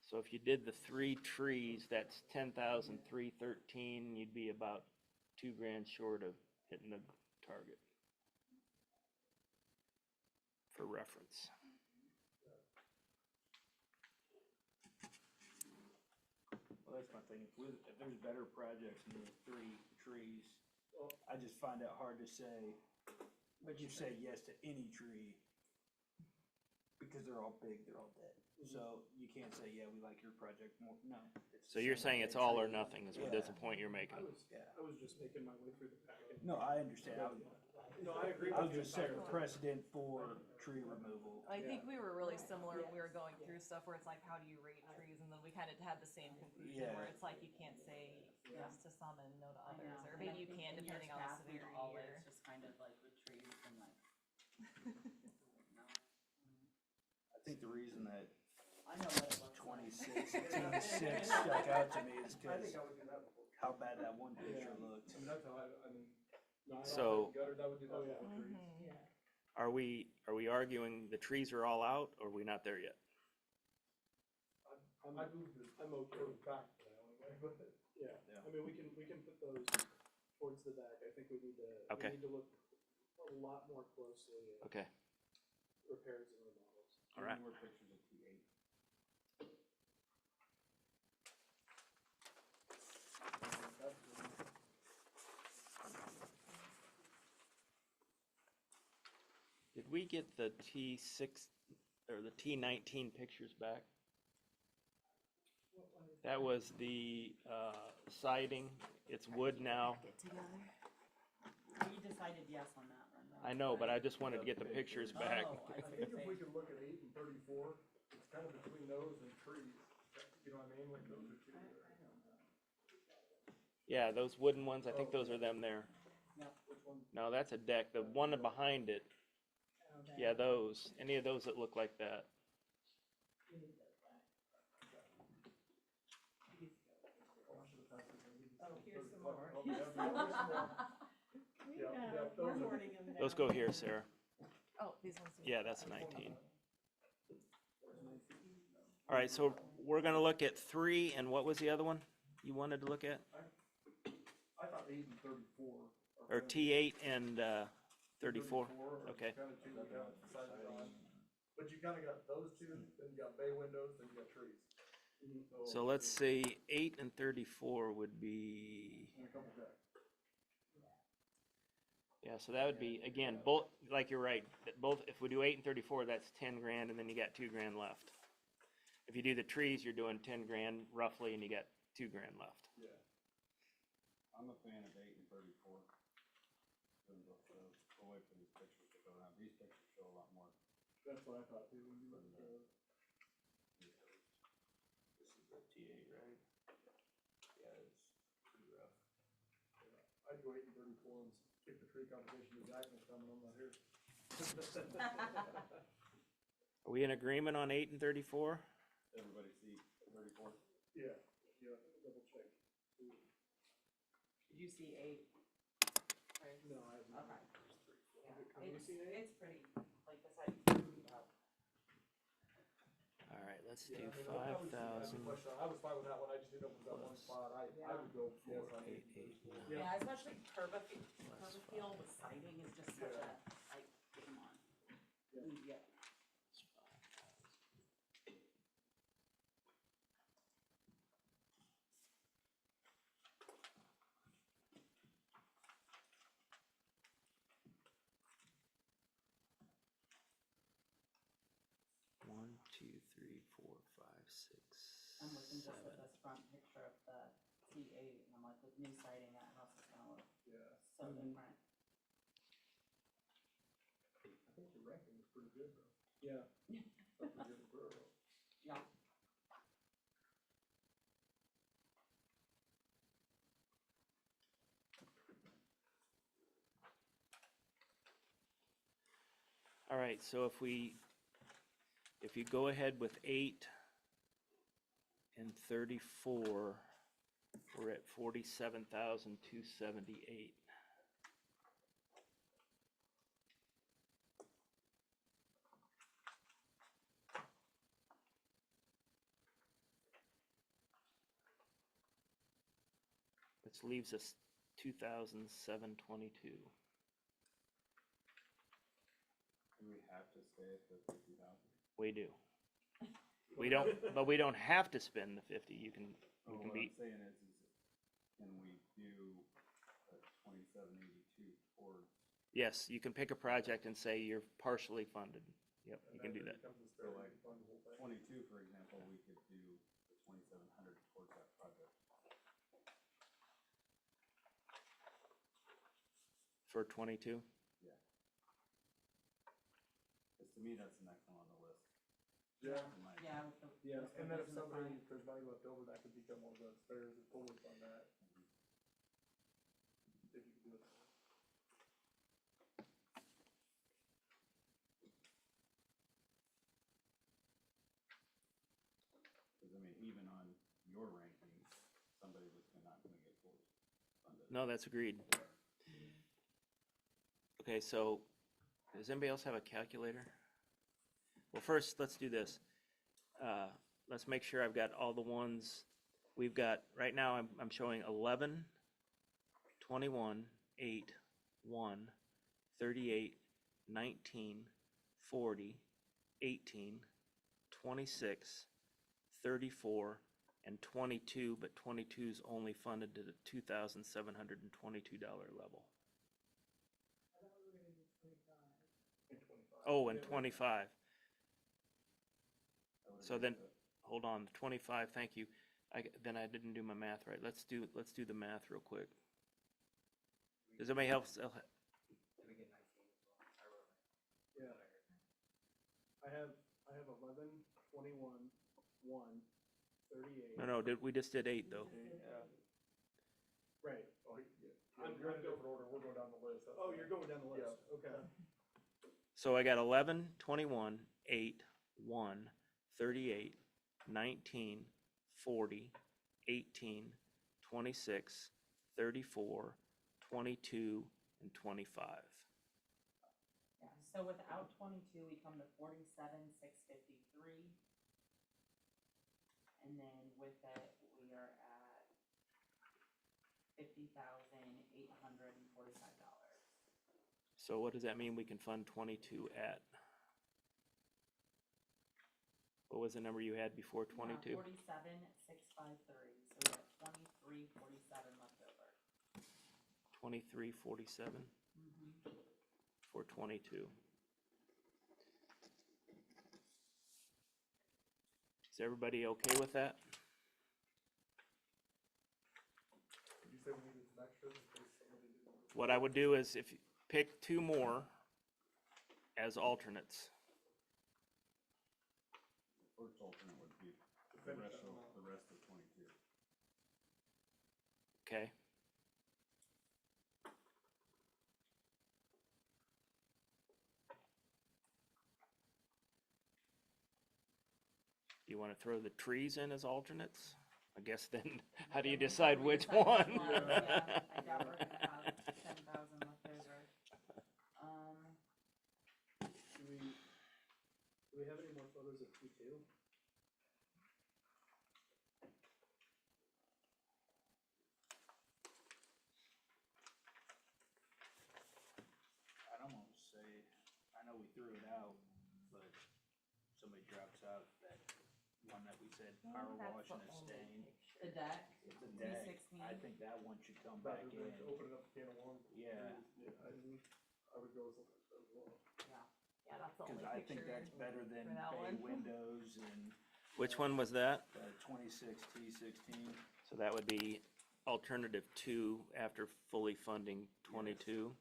So if you did the 3 trees, that's 10,313. You'd be about $2,000 short of hitting the target. For reference.
Well, that's my thing, if there's better projects than those 3 trees, I just find it hard to say, but you say yes to any tree, because they're all big, they're all dead. So you can't say, yeah, we like your project more, no.
So you're saying it's all or nothing is what that's the point you're making.
Yeah.
I was just making my way through the packet.
No, I understand,
No, I agree
I
with
was
you
just setting
entirely.
precedent for tree removal.
I think we were really similar when we were going through stuff where it's like, how do you rate trees? And then we kind of had the same conclusion
Yeah.
where it's like, you can't say yes to some and no to
I
others.
know,
Or
and I
maybe you
think
can
in
depending
years
on the
past, we've
severity
always
or.
just kind of like with trees and like, no.
I think the reason that
I know what it looks like.
2016 stuck out to me is
I
because
think I would do that before.
how bad that one picture looked.
I mean, that's how I mean. No, I don't
So-
think gutter, that would do that before trees.
Mhm.
Yeah.
Are we arguing the trees are all out, or are we not there yet?
I'm okay with back now anyway, but yeah,
Yeah.
I mean, we can put those towards the back. I think we need to,
Okay.
we need to look a lot more closely at
Okay,
repairs and remodels.
all right.
More pictures of T8.
Did we get the T6 or the T19 pictures back? That was the siding. It's wood now.
Get together.
We decided yes on that one though.
I know, but I just wanted to get the pictures back.
Oh, I
I
see
think
what
if we
you're
could look at 8 and 34, it's kind of between those and trees. You know what I mean? Like those are two.
Yeah, those wooden ones, I think those are them there.
Which one?
No, that's a deck. The one behind it,
saying.
yeah, those. Any of those that look like that.
Oh, here's some more.
Oh, yeah, there's more. Yeah, yeah,
We're
those are-
hoarding them down.
Those go here, Sarah.
Oh, these ones.
Yeah, that's 19. All right, so we're gonna look at 3, and what was the other one you wanted to look at?
I thought 8 and 34.
Or T8 and 34?
Or
Okay.
kind of two we haven't decided on. But you kind of got those two, then you got bay windows, then you got trees.
So let's say 8 and 34 would be,
And a couple decks.
yeah, so that would be, again, both, like you're right, that both, if we do 8 and 34, that's 10 grand, and then you got 2 grand left. If you do the trees, you're doing 10 grand roughly, and you got 2 grand left.
Yeah.
I'm a fan of 8 and 34. Doing both of those. We'll wait for these pictures to go around. These pictures show a lot more.
That's what I thought too, when you look at those.
This is the T8, right? Yeah, it's pretty rough.
I'd go 8 and 34 and kick the tree competition to Jack next time when I'm not here.
Are we in agreement on 8 and 34?
Everybody see 34?
Yeah, double check.
Did you see 8? Right.
No, I have not.
Okay.
Have you seen 8?
It's pretty, like the side you can read about.
All right, let's
Yeah,
do
I mean, that was the
5,000.
question. I was fine with that one, I just didn't know if it was that one spot, I would go, yes, on 8.
488.
Yeah.
Yeah, especially Turbofil with siding is just such a, like, game on.
Yeah.
Yeah.
One, two, three, four, five, six,
I'm looking just at
7.
this front picture of the T8, and I'm like, with new siding, that house is gonna look
Yeah.
so different.
I think your ranking was pretty good though. Yeah. That's pretty good for rural.
Yeah.
All right, so if you go ahead with 8 and 34, we're at 47,278. Which leaves us 2,722.
Do we have to stay at the 50,000?
We do. We don't, but we don't have to spend the 50. You can, we can
What
be,
I'm saying is can we do a 2782 towards?
yes, you can pick a project and say you're partially funded. Yep, you can do that.
So like 22, for example, we could do the 2,700 towards that project.
For 22?
Yeah. Because to me, that's the next one on the list.
Yeah.
in my
Yeah, with the.
Yeah,
with the
and then if
business
somebody,
line.
if there's money left over, that could become one of the spares and totally fund that. If you could do it that way.
Because I mean, even on your rankings, somebody was not going to get fully funded.
No, that's agreed. Okay, so does anybody else have a calculator? Well, first, let's do this. Let's make sure I've got all the ones. We've got, right now, I'm showing 11, 21, 8, 1, 38, 19, 40, 18, 26, 34, and 22, but 22 is only funded to the $2,722 level. Oh, and 25. So then, hold on, 25, thank you. Then I didn't do my math right. Let's do the math real quick. Does anybody else?
Did we get 19 as well? I wrote it.
Yeah. I have 11, 21, 1, 38.
No, we just did 8 though.
Right. Oh, yeah. You're in a different order, we're going down the list. Oh, you're going down the list, okay.
So I got 11, 21, 8, 1, 38, 19, 40, 18, 26, 34, 22, and 25.
Yeah, so without 22, we come to 47,653. And then with it, we are at $50,845.
So what does that mean we can fund 22 at? What was the number you had before 22?
47,653, so we have 2347 left over.
2347 for 22. Is everybody okay with that?
Did you say we needed some extras in case somebody didn't want to?
What I would do is if you pick 2 more as alternates.
First alternate would be the
finish
rest
that
of,
one off.
the rest of 22.
Okay. Do you want to throw the trees in as alternates? I guess then, how do you decide which one?
Yeah, I doubt we're gonna have 10,000 left over.
Do we have any more photos of Q2?
I'd almost say, I know we threw it out, but somebody drops out that one that we said power wash and a stain.
The deck,
It's a deck.
316.
I think that one should come back
Rather
in.
than opening up a can of worms?
Yeah.
I would go with as well.
Yeah, that's the only
Cause I think
picture
that's better than
for that
bay
one.
windows and
Which one was that?
26 T16.
So that would be alternative 2 after fully funding 22.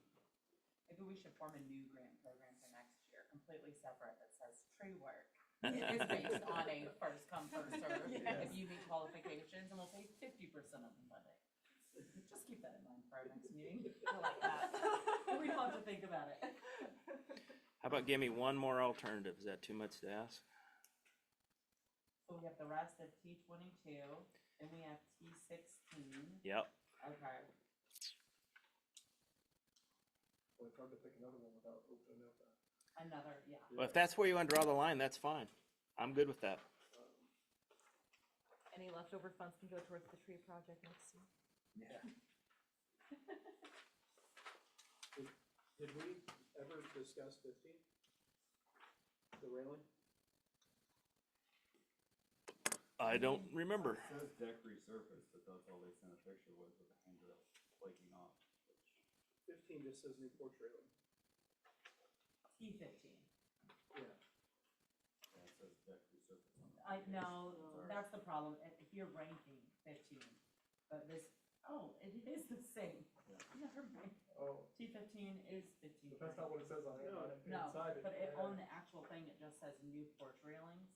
Maybe we should form a new grant program for next year, completely separate, that says tree work. It is based on a first come, first served, if you meet qualifications, and we'll pay 50% of the funding. Just keep that in mind for our next meeting.
I like that.
We don't have to think about it.
How about give me one more alternative? Is that too much to ask?
So we have the rest of T22, and we have T16.
Yep.
Okay.
Well, it's hard to pick another one without opening up that.
Another, yeah.
Well, if that's where you want to draw the line, that's fine. I'm good with that.
Any leftover funds can go towards the tree project next year.
Yeah.
Did we ever discuss 15? The railing?
I don't remember.
It says deck resurfaced, but that's all they sent a picture with the handrail flaking off.
15 just says new porch railing.
T15.
Yeah.
Yeah, it says deck resurfaced on the.
I know,
Sorry.
that's the problem, if you're ranking 15, but this, it is the same.
Yeah.
Never mind.
Oh,
T15 is 15.
but that's not what it says on it.
No,
Inside it.
but it, on the actual thing, it just says new porch railings.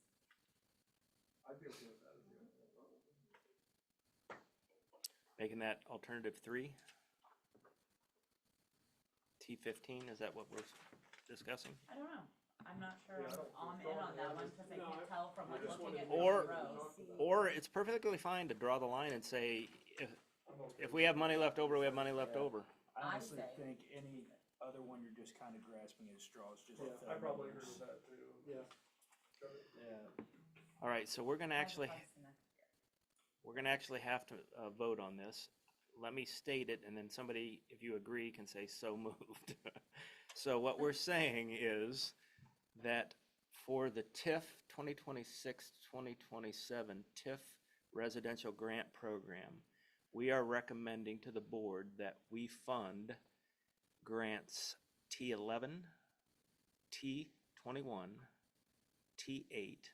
I'd be okay with that as well.
Making that alternative 3. T15, is that what we're discussing?
I don't know, I'm not sure
Yeah, I don't-
I'm in on that one, because I
No,
can't tell from
I
like
just
looking at
wanted
Or-
the rows.
Or it's perfectly fine to draw the line and say, if we have money left over, we have money left
Yeah.
over.
I
I
honestly
say-
think any other one you're just kind of grasping at straws, just.
Yeah,
with
I
the
probably agree
numbers.
with that too. Yeah.
Yeah.
All right, so we're gonna
How's the
actually,
price to next year?
we're gonna actually have to vote on this. Let me state it, and then somebody, if you agree, can say so moved. So what we're saying is that for the TIF 2026-2027 TIF residential grant program, we are recommending to the board that we fund grants T11, T21, T8,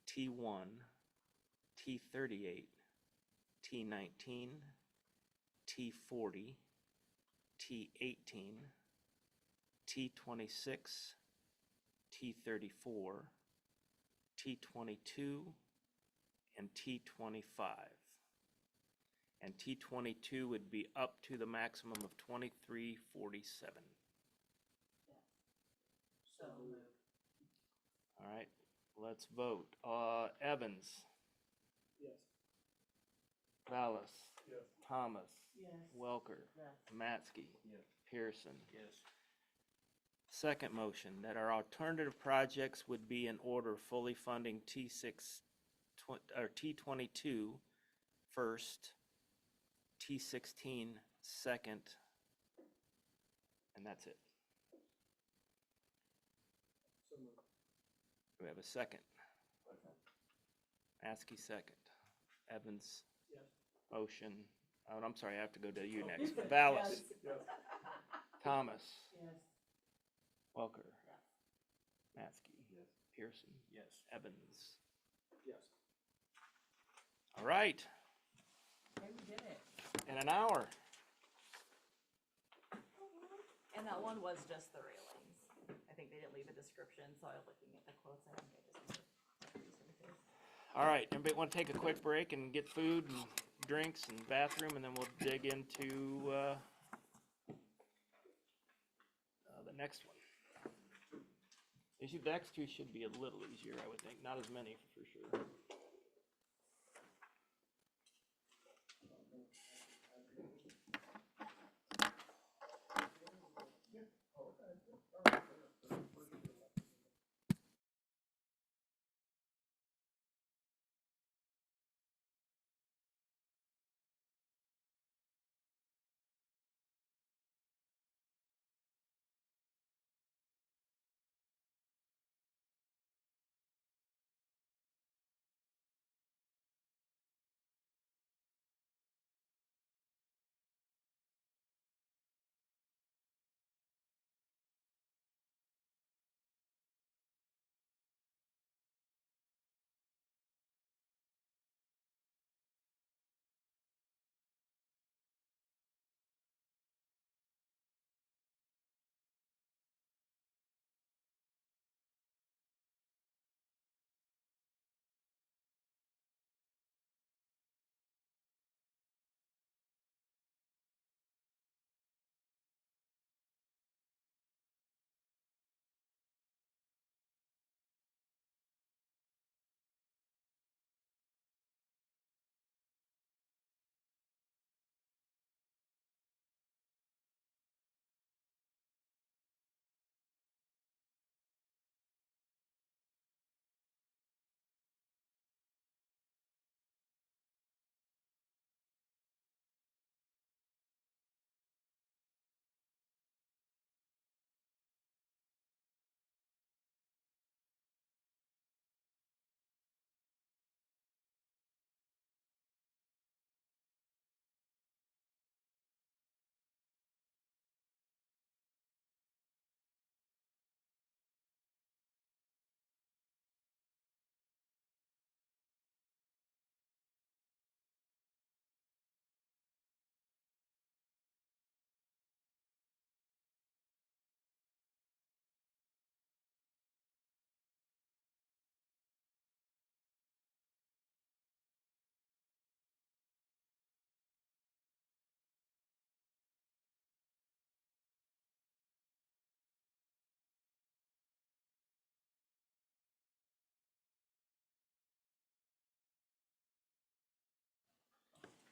T1, T38, T19, T40, T18, T26, T34, T22, and T25. And T22 would be up to the maximum of 2347.
So moved.
All right, let's vote. Evans,
Yes.
Vallis,
Yes.
Thomas,
Yes.
Welker,
Yes.
Matsky,
Yes.
Pearson.
Yes.
Second motion, that our alternative projects would be in order fully funding T22 first, T16 second, And that's it.
So moved.
Do we have a second? Maskey second. Evans,
Yes.
motion. Oh, I'm sorry, I have to go to you next. Vallis,
Yes.
Thomas,
Yes.
Welker,
Yes.
Maskey,
Yes.
Pearson,
Yes.
Evans.
Yes.
All right,
Okay, we did it.
in an hour.
And that one was just the railings. I think they didn't leave a description, so I was looking at the quotes, I think I just made researches.
All right, everybody want to take a quick break and get food and drinks and bathroom, and then we'll dig into the next one. The next two should be a little easier, I would think. Not as many for sure.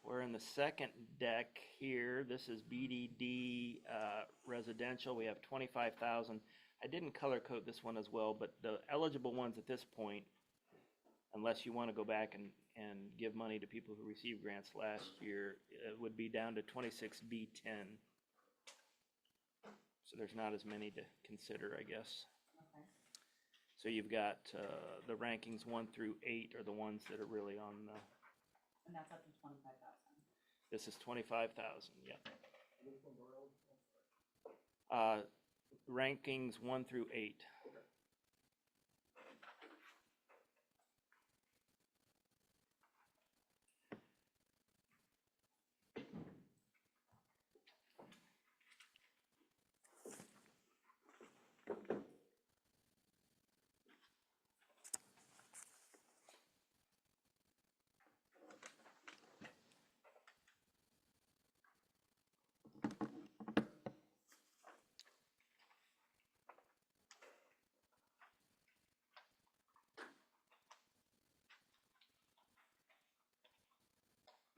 We're in the second deck here. This is BDD residential. We have 25,000. I didn't color code this one as well, but the eligible ones at this point, unless you want to go back and give money to people who received grants last year, it would be down to 26B10. So there's not as many to consider, I guess.
Okay.
So you've got the rankings 1 through 8 are the ones that are really on the,
And that's up to 25,000.
this is 25,000, yeah.
Which ones are eligible?
Rankings 1 through 8.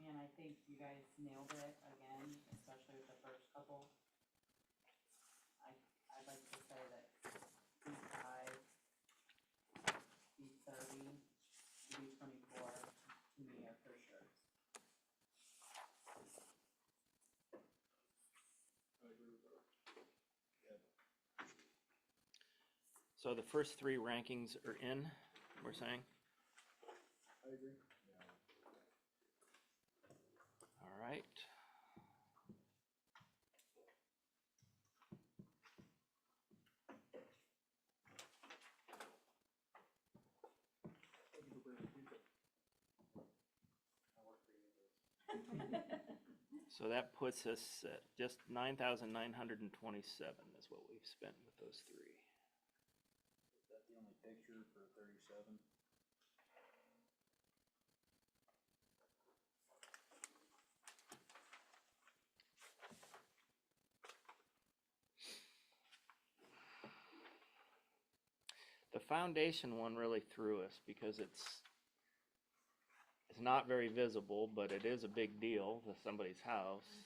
And I think you guys nailed it again, especially with the first couple. I'd like to say that B5, B30, B24, to me are for sure.
I agree with that.
So the first three rankings are in, we're saying?
I agree.
All right.
Thank you for bringing pizza.
So that puts us at just 9,927 is what we've spent with those three.
Is that the only picture for 37?
The foundation one really threw us because it's not very visible, but it is a big deal to somebody's house.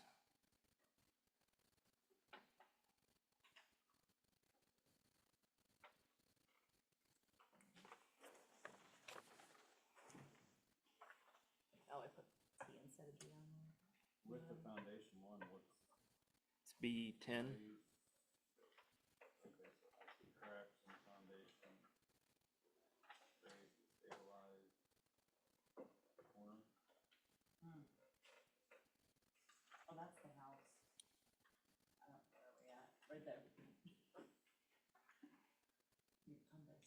Oh, I put T instead of D on there.
With the foundation one, what's
It's B10.
raised? Okay, so I see cracks in the foundation. Raised and stabilized. Corner.
Oh, that's the house. I don't know where are we at, right there. Here, come this.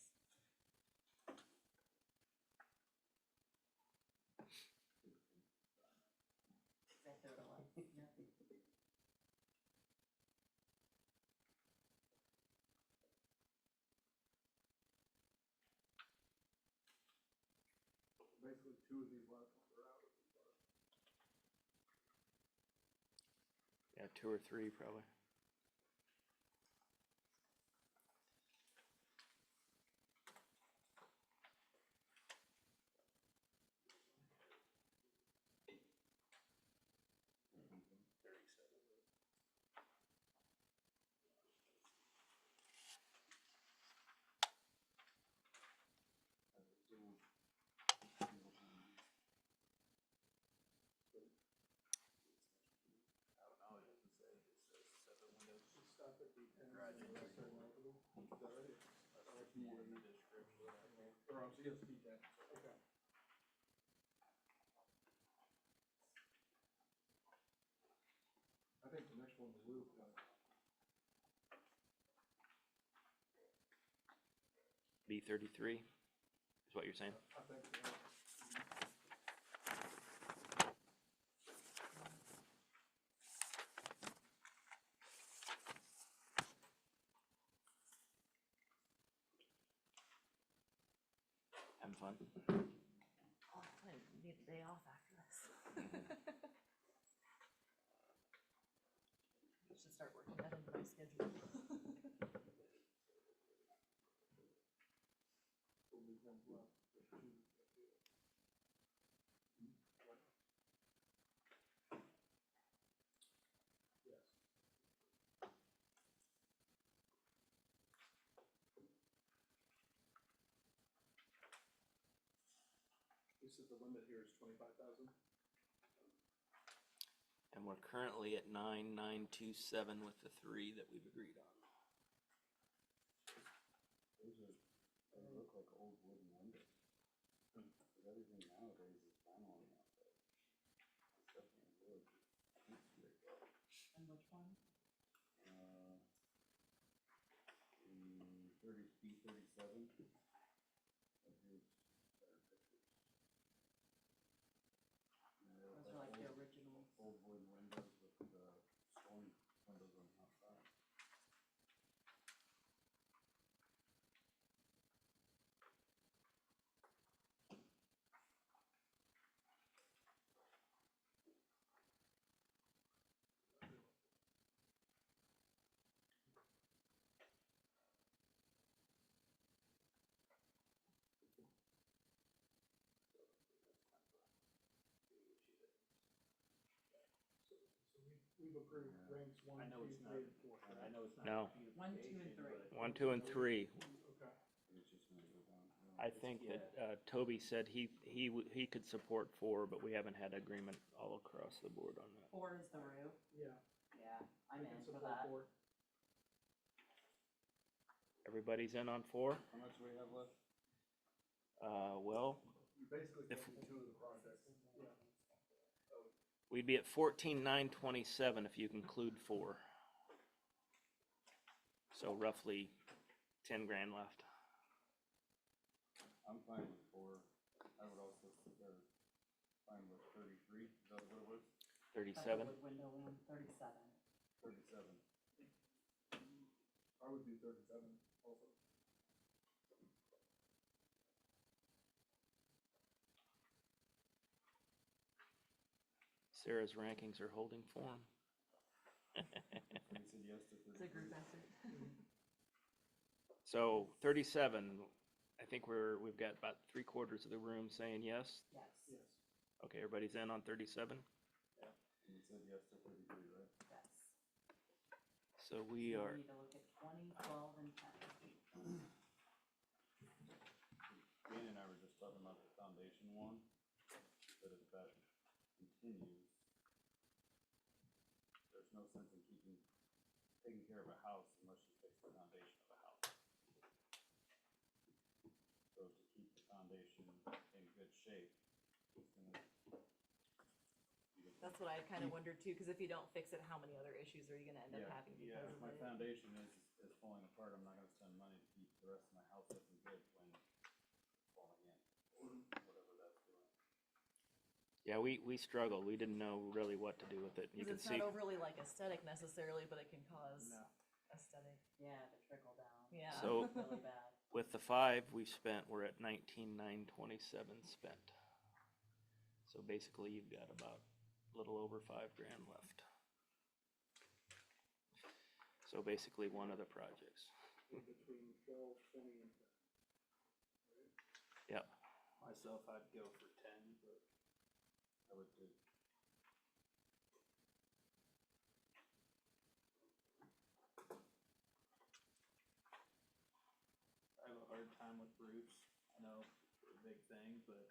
I threw it away. Yep.
Basically, two of these last ones are out.
Yeah, 2 or 3 probably.
I don't know, it doesn't say, it just says 7 windows.
Just stop at D10
Garage
and
entry.
that's very notable. Is that right?
That's more in the description.
Or I'm sorry, yes, D10. Okay. I think the next one, the roof,
B33 is what you're saying?
I think, so.
Having fun?
Oh, I need a day off after this. Should start working that into my schedule.
We'll leave ones left. There's two. Yes. You said the limit here is 25,000?
And we're currently at 9,927 with the 3 that we've agreed on.
Those are, they look like old wooden windows. Because everything nowadays is vinyl on the outside. It's definitely wood. It's great.
And which one?
The 30, B37. Here's better pictures. And they look
Those are like the
old-
originals.
Old wooden windows with the storm windows on the outside.
We've approved ranks 1,
I know
2,
it's
3,
not,
and 4.
I know it's not.
No.
1, 2, and 3.
1, 2, and 3.
Okay.
It's just gonna go down.
I think that Toby said he could support 4, but we haven't had agreement all across the board on that.
4 is the roof.
Yeah.
Yeah, I'm
I can
in for
support
that.
4.
Everybody's in on 4?
How much do we have left?
Well,
You basically
If-
covered two of the projects. Yeah.
we'd be at 14,927 if you conclude 4. So roughly 10 grand left.
I'm fine with 4. I would also consider fine with 33. Is that what it was?
37.
Wood window in, 37.
37.
I would do 37 also.
Sarah's rankings are holding form.
So you said yes to
It's a
33.
group effort.
So 37, I think we've got about 3/4 of the room saying yes.
Yes,
Yes.
Okay, everybody's in on 37.
And you said yes to 33, right?
yes.
So we
So
are,
need to look at 20, 12, and 10.
Dan and I were just talking about the foundation one, that if that continues, there's no sense in taking care of a house unless you fix the foundation of a house. So to keep the foundation in good shape, it's gonna.
That's what I kind of wondered too, because if you don't fix it, how many other issues are you gonna end up having
Yeah,
because
if
of
my
it?
foundation is falling apart, I'm not gonna spend money to keep the rest of my house looking good when it's falling in, or whatever that's doing.
yeah, we struggled. We didn't know really what to do with it. You
Because
can
it's
see,
not overly like aesthetic necessarily, but it can cause
No.
aesthetic.
Yeah, the trickle down.
Yeah.
So-
Really bad.
with the 5 we've spent, we're at 19,927 spent. So basically you've got about a little over 5 grand left. So basically one of the projects.
Between 12, 20, and 10.
Yep.
Myself, I'd go for 10, but
I would do.
I have a hard time with roofs. I know they're a big thing, but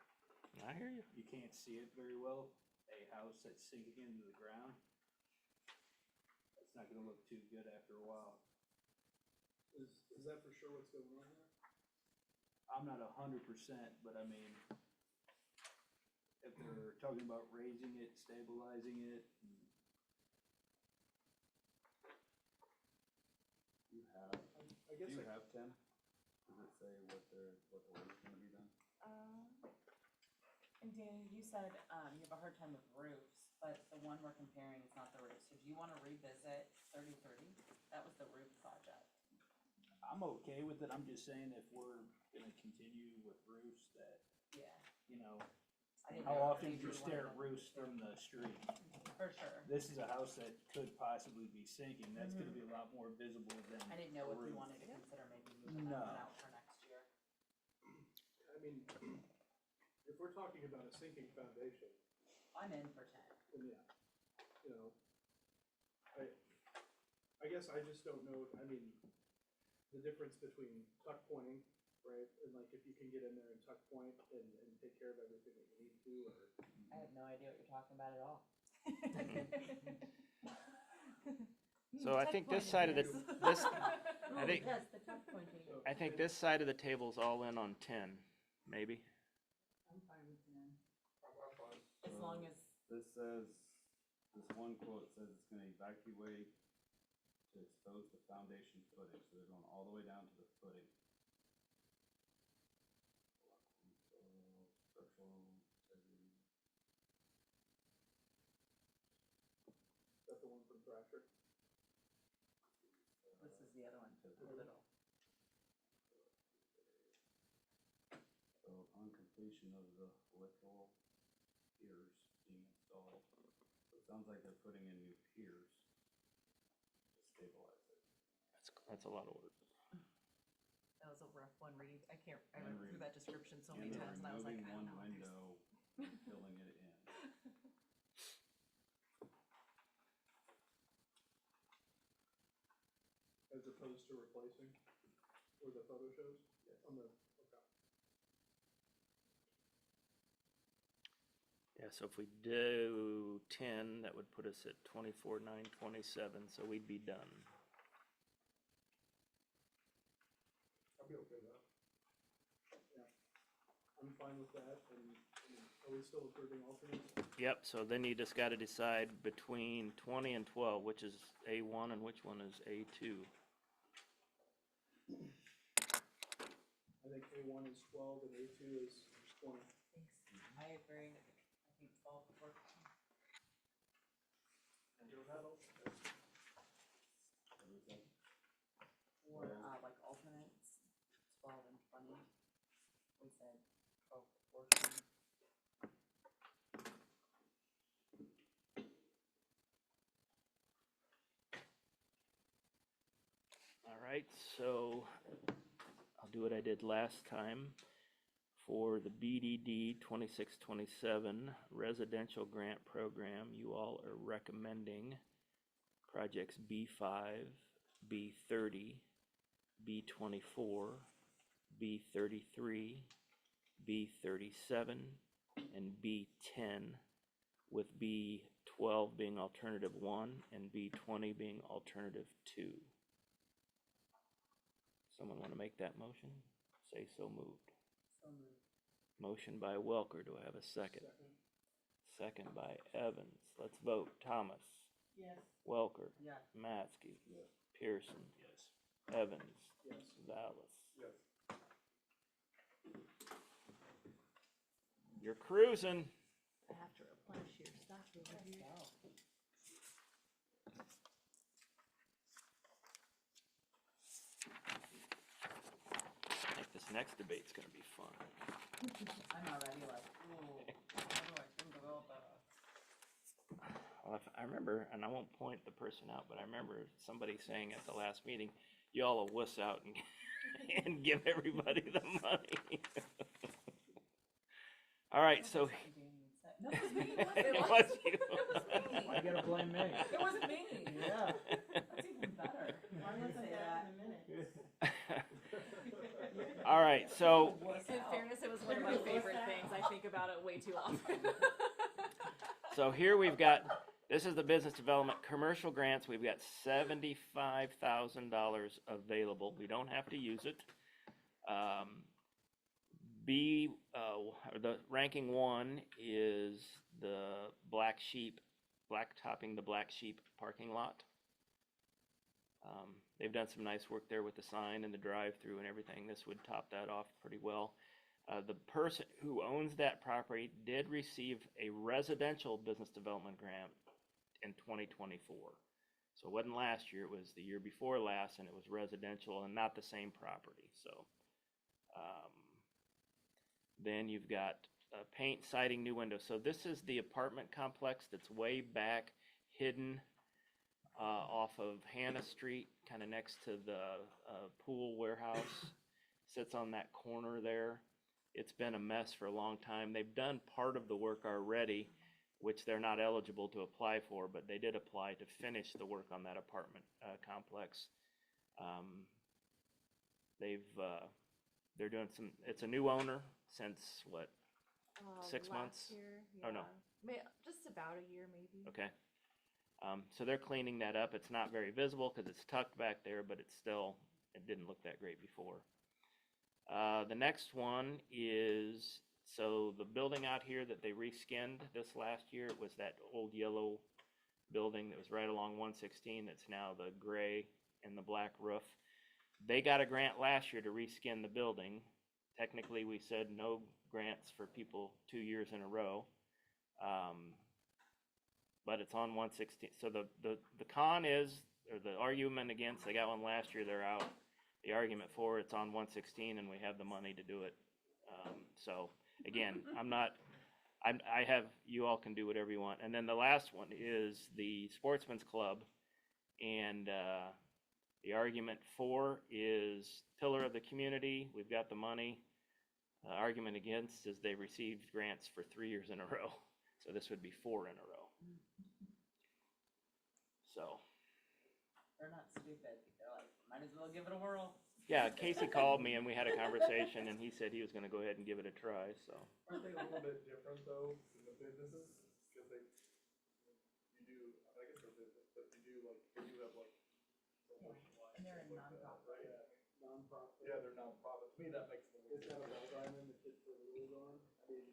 I hear you.
you can't see it very well. A house that's sinking into the ground, it's not gonna look too good after a while.
Is that for sure what's going on there?
I'm not 100%, but I mean, if they're talking about raising it, stabilizing it,
You have,
I
do
guess
you
I
have 10? Does it say what the work's gonna be done?
And Danny, you said, you have a hard time with roofs, but the one we're comparing is not the roof, so do you wanna revisit 3030? That was the roof project.
I'm okay with it. I'm just saying if we're gonna continue with roofs that,
Yeah.
you know,
I didn't
how
know
often
if
do you
you
stare at
wanted
roofs from the street?
For sure.
This is a house that could possibly be sinking. That's gonna be a lot more visible than
I didn't know
a
if you
roof.
wanted to consider maybe moving that one
No.
out for next year.
I mean, if we're talking about a sinking foundation,
I'm in for 10.
then yeah, you know, I guess I just don't know, I mean, the difference between tuck pointing, right, and like if you can get in there and tuck point and take care of everything that you need to, or.
I have no idea what you're talking about at all.
So I think this side of the, this, I think,
Yes, the tuck pointing.
I think this side of the table's all in on 10, maybe.
I'm fine with 10.
As long as,
This says, this one quote says it's gonna evacuate to expose the foundation footing, so they're going all the way down to the footing. Structural integrity.
Is that the one from Thrasher?
This is the other one, pivotal.
So upon completion of the electrical piers being installed, so it sounds like they're putting in new piers to stabilize it.
That's a lot of work.
that was a rough one read. I
And
read through that description so
And
many
they're
times and I was like,
removing
I don't
one
know.
window and filling it in.
As opposed to replacing, where the photo shows?
Yes.
On the, okay.
Yeah, so if we do 10, that would put us at 24,927, so we'd be done.
I'll be okay with that.
I'm fine with that, and are we still approving alternates?
Yep, so then you just gotta decide between 20 and 12, which is A1 and which one is A2.
I think A1 is 12 and A2 is 20.
I agree. I think 12 would work.
Everything.
Or, like alternates, 12 and 20. We said 12 to 14.
All right, so I'll do what I did last time. For the BDD 2627 residential grant program, you all are recommending projects B5, B30, B24, B33, B37, and B10, with B12 being alternative 1 and B20 being alternative 2. Someone want to make that motion? Say so moved.
So moved.
Motion by Welker. Do I have a second? Second by Evans. Let's vote. Thomas.
Yes.
Welker.
Yes.
Maskey.
Yes.
Pearson.
Yes.
Evans.
Yes.
Vallis.
Yes.
You're cruising.
I have to replenish your stuff over here.
I think this next debate's gonna be fun.
I'm already like, ooh, how do I think about that?
Well, I remember, and I won't point the person out, but I remember somebody saying at the last meeting, you all will wuss out and, and give everybody the money. All right, so.
No, it was me. It
It
was
was you.
It was me.
Why you gotta blame me?
It wasn't me.
Yeah.
That's even better. I didn't say that in a minute.
All right, so
In fairness, it was one of my favorite things. I think about it way too often.
So here we've got, this is the business development commercial grants. We've got $75,000 available. We don't have to use it. The ranking 1 is the blacktopping the Black Sheep parking lot. They've done some nice work there with the sign and the drive-through and everything. This would top that off pretty well. The person who owns that property did receive a residential business development grant in 2024. So it wasn't last year, it was the year before last, and it was residential and not the same property. So then you've got paint, siding, new windows. So this is the apartment complex that's way back, hidden off of Hannah Street, kind of next to the pool warehouse. Sits on that corner there. It's been a mess for a long time. They've done part of the work already, which they're not eligible to apply for, but they did apply to finish the work on that apartment complex. They're doing some, it's a new owner since what, 6 months?
Last year,
Oh, no.
Just about a year, maybe.
Okay. So they're cleaning that up. It's not very visible because it's tucked back there, but it's still, it didn't look that great before. The next one is, so the building out here that they reskinned this last year, it was that old yellow building that was right along 116. That's now the gray and the black roof. They got a grant last year to reskin the building. Technically, we said no grants for people 2 years in a row. But it's on 116. So the con is, or the argument against, they got one last year, they're out. The argument for it's on 116 and we have the money to do it. So again, I have, you all can do whatever you want. And then the last one is the Sportsman's Club. And the argument for is pillar of the community. We've got the money. Argument against is they received grants for 3 years in a row. So this would be 4 in a row. So.
They're not stupid. They're like, might as well give it a whirl.
Yeah, Casey called me and we had a conversation and he said he was gonna go ahead and give it a try, so.
Aren't they a little bit different though than the businesses? Because you do, I guess they're business, but you do have like.
And they're a nonprofit.
Right?
nonprofit.
Yeah, they're nonprofit. To me, that makes them.
It's not a bell diamond, the kids put rules on. I mean,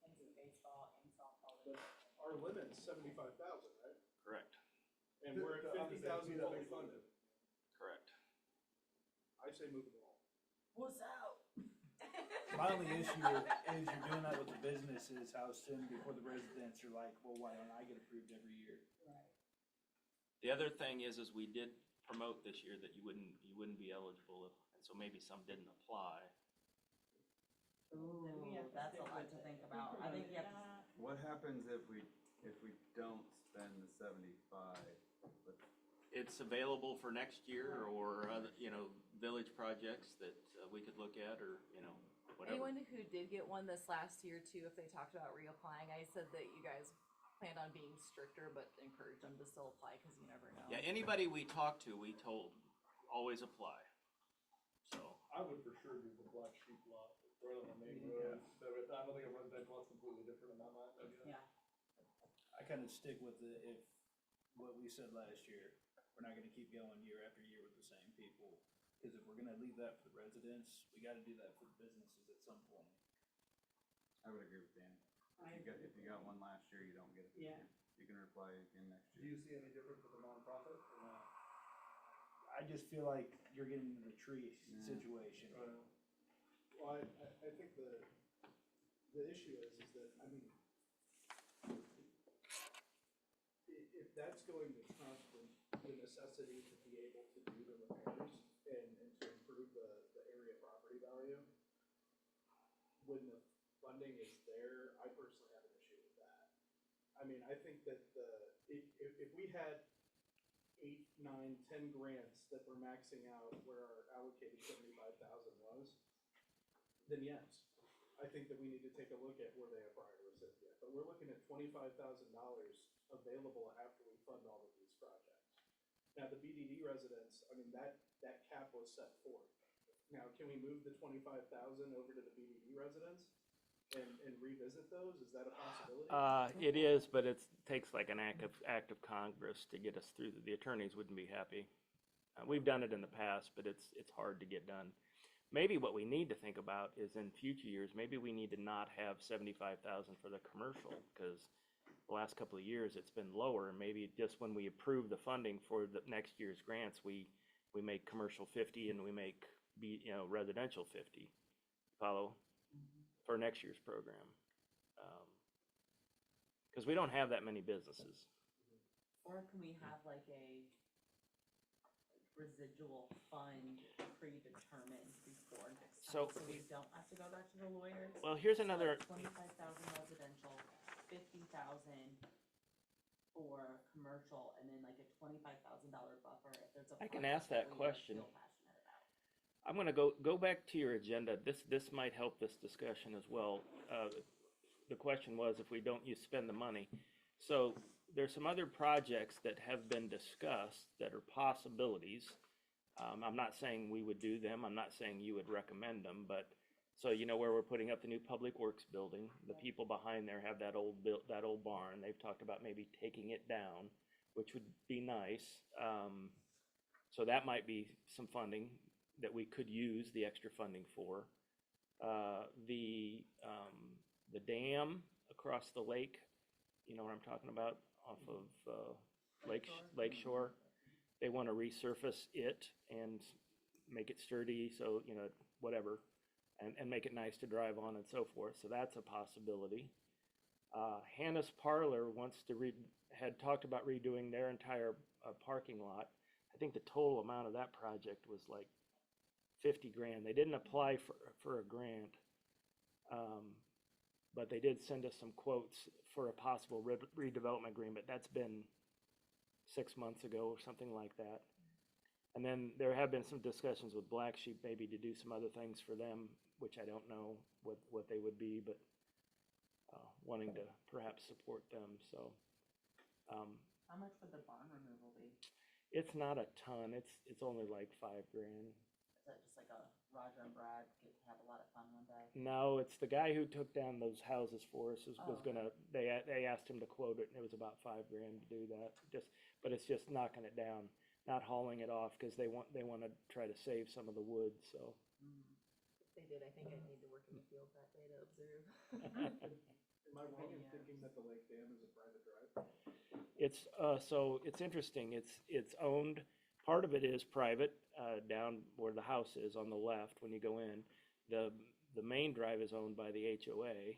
And some baseball and softball.
but our limit's 75,000, right?
Correct,
And we're at 50,000 fully funded.
correct.
I say move the ball.
What's out?
My only issue is you're doing that with the businesses, how soon before the residents are like, well, why don't I get approved every year?
Right.
The other thing is we did promote this year that you wouldn't be eligible, and so maybe some didn't apply.
Ooh, that's a lot to think about. I think you have to.
What happens if we don't spend the 75?
It's available for next year or other, village projects that we could look at or, whatever.
Anyone who did get one this last year too, if they talked about reapplying, I said that you guys planned on being stricter, but encourage them to still apply because you never know.
Yeah, anybody we talked to, we told, always apply. So,
I would for sure do the black sheep lot right on the main road. So I don't think a residential lot's completely different in my mind, I guess.
Yeah.
I kind of stick with it if what we said last year, we're not gonna keep going year after year with the same people. Cause if we're gonna leave that for the residents, we gotta do that for the businesses at some point.
I would agree with Dan. If you got one last year, you don't get it this
Yeah.
year. You can apply again next
Do
year.
you see any difference with the nonprofit or not?
I just feel like you're getting into the tree
Yeah.
situation.
Well, I think the issue is that, I mean, if that's going to trump the necessity to be able to do the repairs and to improve the area property value, when the funding is there, I personally have an issue with that. I mean, I think that if we had 8, 9, 10 grants that were maxing out where our allocated 75,000 was, then yes, I think that we need to take a look at where they are prior recipient. But we're looking at $25,000 available after we fund all of these projects. Now, the BDD residents, I mean, that cap was set forth. Now, can we move the 25,000 over to the BDD residents and revisit those? Is that a possibility?
it is, but it takes like an act of Congress to get us through. The attorneys wouldn't be happy. We've done it in the past, but it's hard to get done. Maybe what we need to think about is in future years, maybe we need to not have 75,000 for the commercial, because the last couple of years it's been lower, and maybe just when we approve the funding for the next year's grants, we make commercial 50 and we make residential 50. Follow? For next year's program. Because we don't have that many businesses.
Or can we have like a residual fund predetermined before next time,
So-
so we don't have to go back to the lawyers?
Well, here's another,
25,000 residential, 50,000 for commercial, and then like a $25,000 buffer if there's a.
I can
project
ask that
we are
question.
still passionate about.
I'm going to go back to your agenda. This might help this discussion as well. The question was if we don't spend the money. So there's some other projects that have been discussed that are possibilities. I'm not saying we would do them. I'm not saying you would recommend them, but so where we're putting up the new public works building, the people behind there have that old barn. They've talked about maybe taking it down, which would be nice. So that might be some funding that we could use the extra funding for. The dam across the lake, you know what I'm talking about, off of Lake Shore. They want to resurface it and make it sturdy, so whatever, and make it nice to drive on and so forth. So that's a possibility. Hannah's Parlor had talked about redoing their entire parking lot. I think the total amount of that project was like 50 grand. They didn't apply for a grant, but they did send us some quotes for a possible redevelopment agreement. That's been 6 months ago or something like that. And then there have been some discussions with Black Sheep maybe to do some other things for them, which I don't know what they would be, but wanting to perhaps support them. So
How much would the barn removal be?
it's not a ton. It's only like $5 grand.
Is that just like a Roger and Brad get to have a lot of fun one day?
No, it's the guy who took down those houses for us was
Oh,
gonna. They asked him to quote it, and it was about $5 grand to do that. But it's just knocking it down. not hauling it off, cause they wanna try to save some of the wood, so.
If they did, I think I'd need to work in the field that day to observe.
Am I wrong in thinking that the lake dam is a private drive?
It's, so it's interesting, it's owned, part of it is private, down where the house is on the left when you go in. The main drive is owned by the HOA,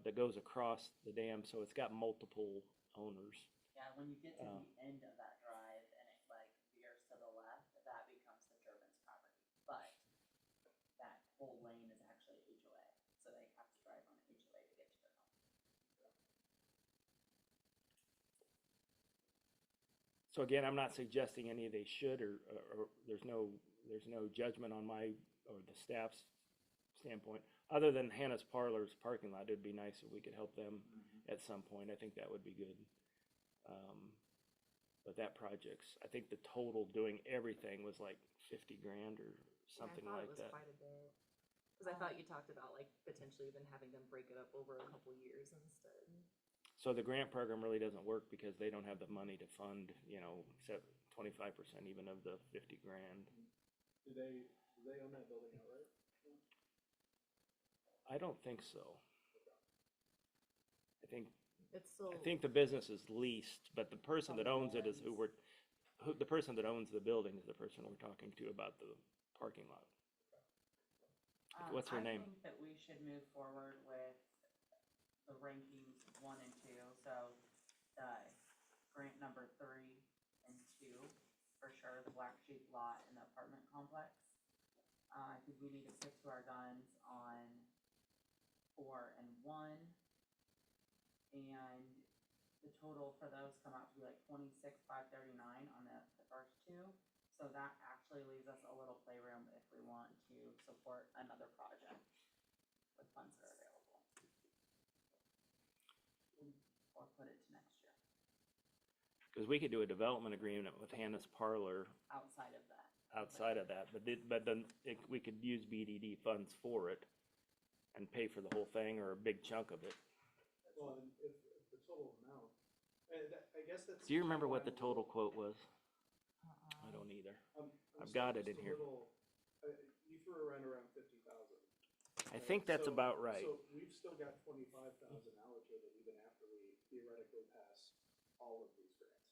that goes across the dam, so it's got multiple owners.
Yeah, when you get to the end of that drive and it like veers to the left, that becomes the Turbines property. But that whole lane is actually HOA, so they have to drive on HOA to get to their home.
So again, I'm not suggesting any they should, or there's no judgment on my, or the staff's standpoint. Other than Hannah's Parlor's parking lot, it'd be nice if we could help them at some point. I think that would be good. But that project's, I think the total doing everything was like 50 grand or something like
Yeah, I thought it was
that.
quite a bit. Cause I thought you talked about like potentially even having them break it up over a couple years instead.
So the grant program really doesn't work because they don't have the money to fund, except 25% even of the 50 grand.
Do they own that building outright?
I don't think so.
It's still.
I think the business is leased, but the person that owns it is the person that owns the building is the person we're talking to about the parking lot. What's her name?
I think that we should move forward with the rankings 1 and 2, so grant number 3 and 2, for sure, the Black Sheep lot and the apartment complex. I think we need to stick to our guns on 4 and 1. And the total for those come out to be like 26,539 on the first 2. So that actually leaves us a little playroom if we want to support another project with funds that are available. Or put it to next year,
Because we could do a development agreement with Hannah's Parlor
outside of that.
but then we could use BDD funds for it and pay for the whole thing or a big chunk of it.
Well, and if the total amount, I guess that's.
Do you remember what the total quote was? I don't either.
I'm
I've
still
got it
just
in
a
here.
You threw around 50,000.
I think that's about right.
So we've still got 25,000 allocated even after we theoretically pass all of these grants.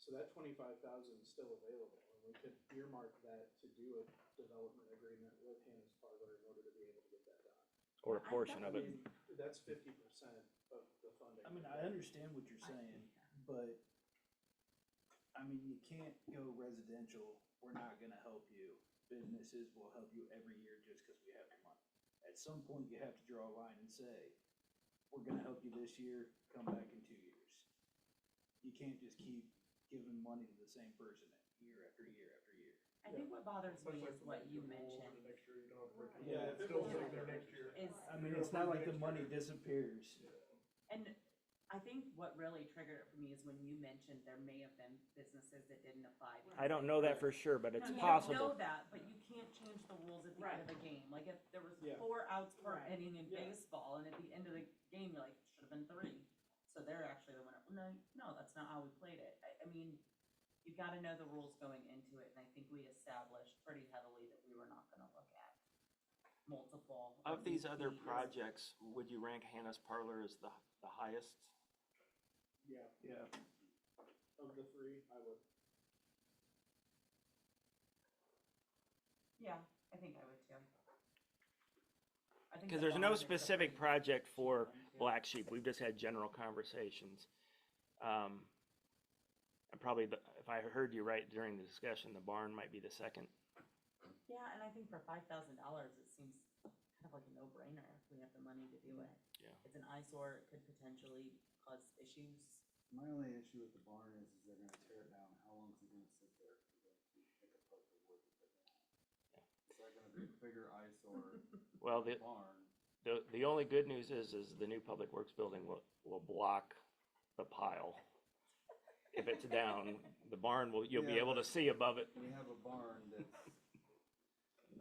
So that 25,000 is still available, and we could earmark that to do a development agreement with Hannah's Parlor in order to be able to get that done.
Or a portion of it.
That's 50% of the funding.
I mean, I understand what you're saying, but, I mean, you can't go residential, we're not gonna help you. Businesses will help you every year just because we have the money. At some point, you have to draw a line and say, we're gonna help you this year, come back in 2 years. You can't just keep giving money to the same person year after year after year.
I think what bothers me is what you mentioned
Next year, you don't have to.
Yeah,
It's still sitting there next year.
is,
I mean, it's not like the money disappears.
and I think what really triggered it for me is when you mentioned there may have been businesses that didn't apply.
I don't know that for sure, but it's
No, you don't
possible.
know that, but you can't change the rules at the end of the game. Like if there was 4 outs per inning in baseball, and at the end of the game, you're like, should have been 3. So they're actually the winner. No, that's not how we played it. I mean, you got to know the rules going into it, and I think we established pretty heavily that we were not going to look at multiple.
Of these other
fees.
projects, would you rank Hannah's Parlor as the highest?
Yeah,
Yeah.
of the 3, I would.
Yeah, I think I would too. I think
Because
the
there's no
bond is a
specific
pretty
project
cheap
for
one, too.
Black Sheep. We've just had general conversations. And probably, if I heard you right during the discussion, the barn might be the second.
Yeah, and I think for $5,000, it seems kind of like a no-brainer if we have the money to do it.
Yeah.
It's an eyesore, it could potentially cause issues.
My only issue with the barn is they're gonna tear it down, how long is it gonna sit there for them to pick apart the wood that they're gonna have? Is that gonna be a bigger eyesore
Well,
than the barn?
the only good news is the new Public Works building will block the pile. If it's down, the barn you'll be
Yeah,
able to see above it.
We have a barn that's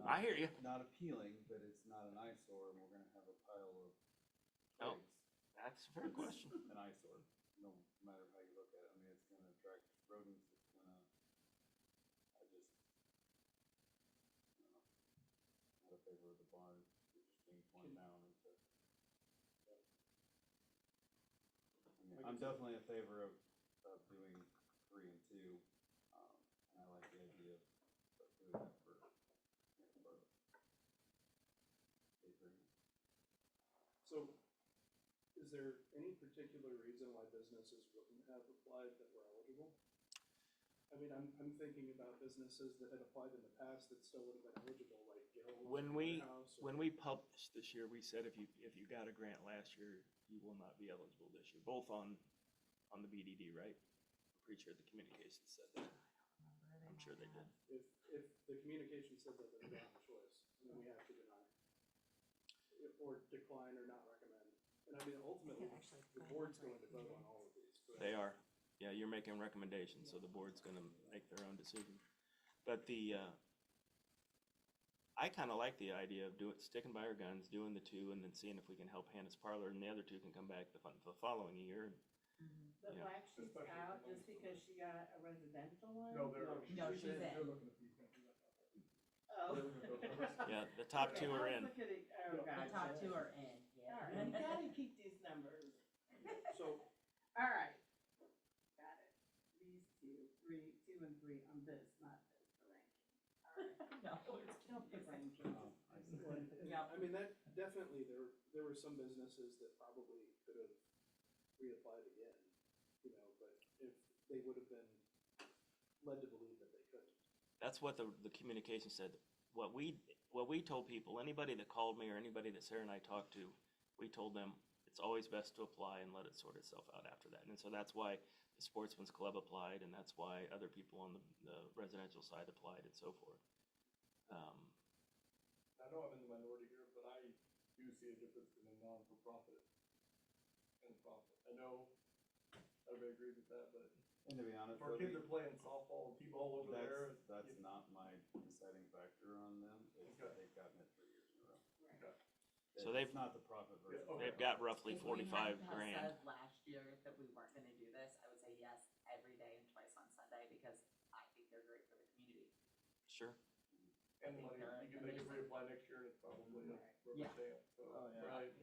I hear you.
not appealing, but it's not an eyesore, and we're gonna have a pile of
Oh.
twigs.
That's a fair question.
An eyesore, no matter how you look at it. I mean, it's gonna attract rodents, it's gonna favor of the barn, we just change one down into. I mean, I'm definitely in favor of doing 3 and 2, and I like the idea of doing that for the agreement.
So, is there any particular reason why businesses wouldn't have applied that were eligible? I mean, I'm thinking about businesses that had applied in the past that still would have been eligible, like Gill's
When
or
we,
Warehouse or-
when we published this year, we said if you got a grant last year, you will not be eligible this year, both on the BDD, right? I'm pretty sure the communications said that. I'm sure they did.
If the communication said that, then we don't have a choice, and then we have to deny. Or decline or not recommend. And I mean, ultimately, the board's going to vote on all of these, correct?
They are. Yeah, you're making recommendations, so the board's gonna make their own decision. But I kinda like the idea of sticking by our guns, doing the 2, and then seeing if we can help Hannah's Parlor, and the other 2 can come back the following year.
The
Yeah.
Black Sheep's out just because she got a residential one?
No, they're,
No, she's in.
they're looking to be, can't do that.
Oh.
They're looking to go first.
Yeah, the top 2 are in.
Oh,
The
gotcha.
top 2 are in, yeah.
All right, you gotta keep these numbers.
So,
All right. Got it. These 2 and 3 on this, not this, the ranking. All right.
No, it's
Don't put ranking.
Oh, I see.
Yeah.
I mean, that definitely, there were some businesses that probably could have reapplied again, you know, but if they would have been led to believe that they couldn't.
That's what the communication said. What we told people, anybody that called me or anybody that Sarah and I talked to, we told them it's always best to apply and let it sort itself out after that. And so that's why the Sportsman's Club applied, and that's why other people on the residential side applied and so forth.
I know I'm in the minority here, but I do see a difference between a non-for-profit and profit. I know everybody agrees with that, but
And to be honest,
if our kids
Toby,
are playing softball and t-ball over there.
that's not my deciding factor on them, is that they've gotten it 3 years in a row.
Okay.
So they've-
It's not the profit versus.
Yeah, okay.
They've got roughly
If we
45
hadn't have
grand.
said last year that we weren't gonna do this, I would say yes every day and twice on Sunday, because I think they're great for the community.
Sure.
And
think
money,
they're
you can, they can
amazing.
reapply next year and it's probably a rubber
Yeah.
stamp, so,
Oh, yeah.
right?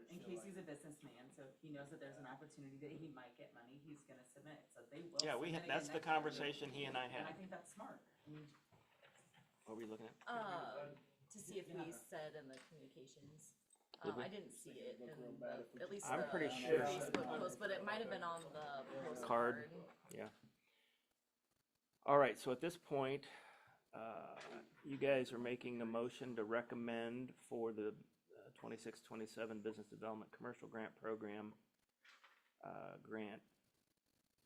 And Casey's a businessman, so if he knows that there's an opportunity that he might get money, he's gonna submit, so they will.
Yeah,
submit again
that's the
next year.
conversation he and I
And I
had.
think that's smart. I mean,
What were you looking at?
To see if we said in the communications.
Did we?
I didn't see it in
Look real bad if we
at least
I'm
the
pretty sure.
Facebook post, but it might have been on the
Card.
postcard.
Yeah. All right, so at this point, you guys are making a motion to recommend for the 26-27 Business Development Commercial Grant Program, grant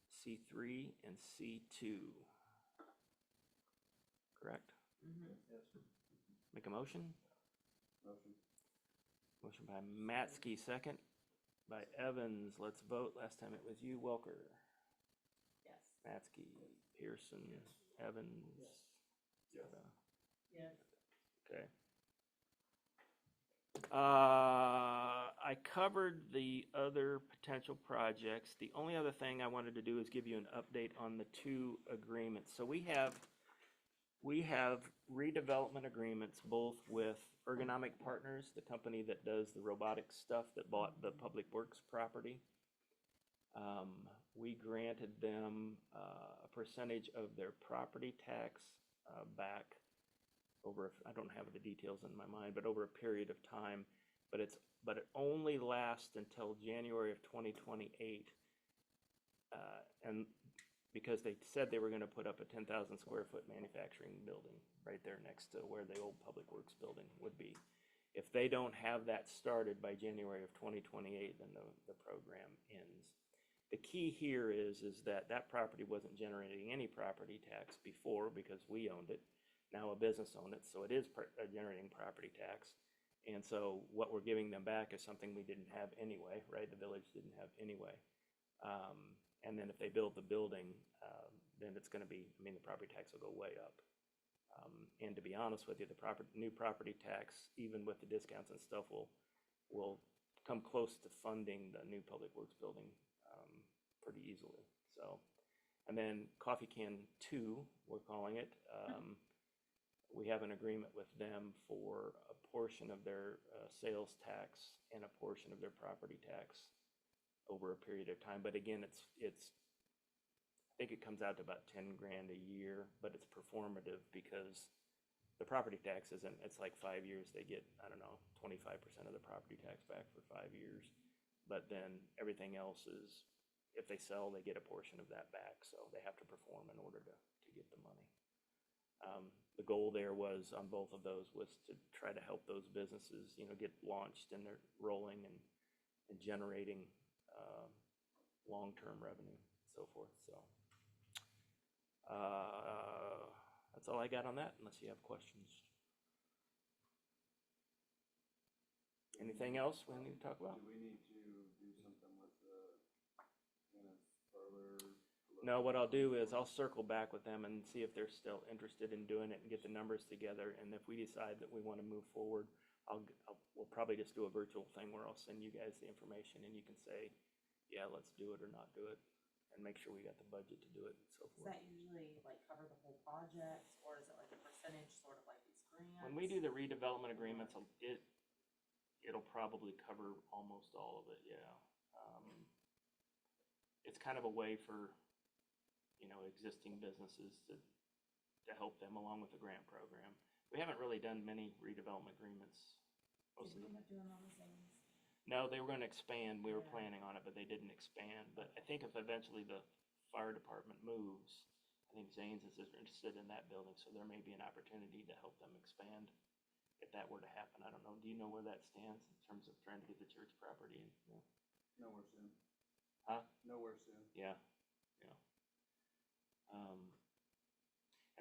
C3 and C2. Correct? Make a motion?
Motion.
Motion by Matsky, second by Evans. Let's vote. Last time it was you, Welker.
yes.
Matsky, Pearson, Evans.
Yes.
Yes.
Okay. I covered the other potential projects. The only other thing I wanted to do is give you an update on the 2 agreements. So we have redevelopment agreements both with Ergonomic Partners, the company that does the robotic stuff that bought the Public Works property. We granted them a percentage of their property tax back over, I don't have the details in my mind, but over a period of time. But it only lasts until January of 2028. And because they said they were going to put up a 10,000 square foot manufacturing building right there next to where the old Public Works building would be. If they don't have that started by January of 2028, then the program ends. The key here is that property wasn't generating any property tax before because we owned it. Now a business owned it, so it is generating property tax. And so what we're giving them back is something we didn't have anyway, right? The village didn't have anyway. And then if they build the building, then it's going to be, the property tax will go way up. And to be honest with you, the new property tax, even with the discounts and stuff, will come close to funding the new Public Works building pretty easily. So, and then Coffee Can 2, we're calling it. We have an agreement with them for a portion of their sales tax and a portion of their property tax over a period of time. But again, it's I think it comes out to about 10 grand a year, but it's performative because the property tax isn't, it's like 5 years, they get, I don't know, 25% of the property tax back for 5 years. But then everything else is, if they sell, they get a portion of that back. So they have to perform in order to get the money. The goal there was on both of those was to try to help those businesses, get launched and they're rolling and generating long-term revenue and so forth. So that's all I got on that, unless you have questions. Anything else we need to talk about?
Do we need to do something with the tennis parlor?
No, what I'll do is I'll circle back with them and see if they're still interested in doing it and get the numbers together. And if we decide that we want to move forward, we'll probably just do a virtual thing where I'll send you guys the information and you can say, yeah, let's do it or not do it, and make sure we got the budget to do it and so
Does
forth.
that usually like cover the whole project, or is it like a percentage, sort of like these grants?
When we do the redevelopment agreements, it'll probably cover almost all of it, yeah. It's kind of a way for existing businesses to help them along with the grant program. We haven't really done many redevelopment agreements.
Did we end up doing all the things?
No, they were going to expand. We were
Yeah.
planning on it, but they didn't expand. But I think if eventually the fire department moves, I think Zane's is interested in that building, so there may be an opportunity to help them expand if that were to happen. I don't know. Do you know where that stands in terms of trying to get the church property?
Nowhere soon.
Huh?
Nowhere soon.
Yeah.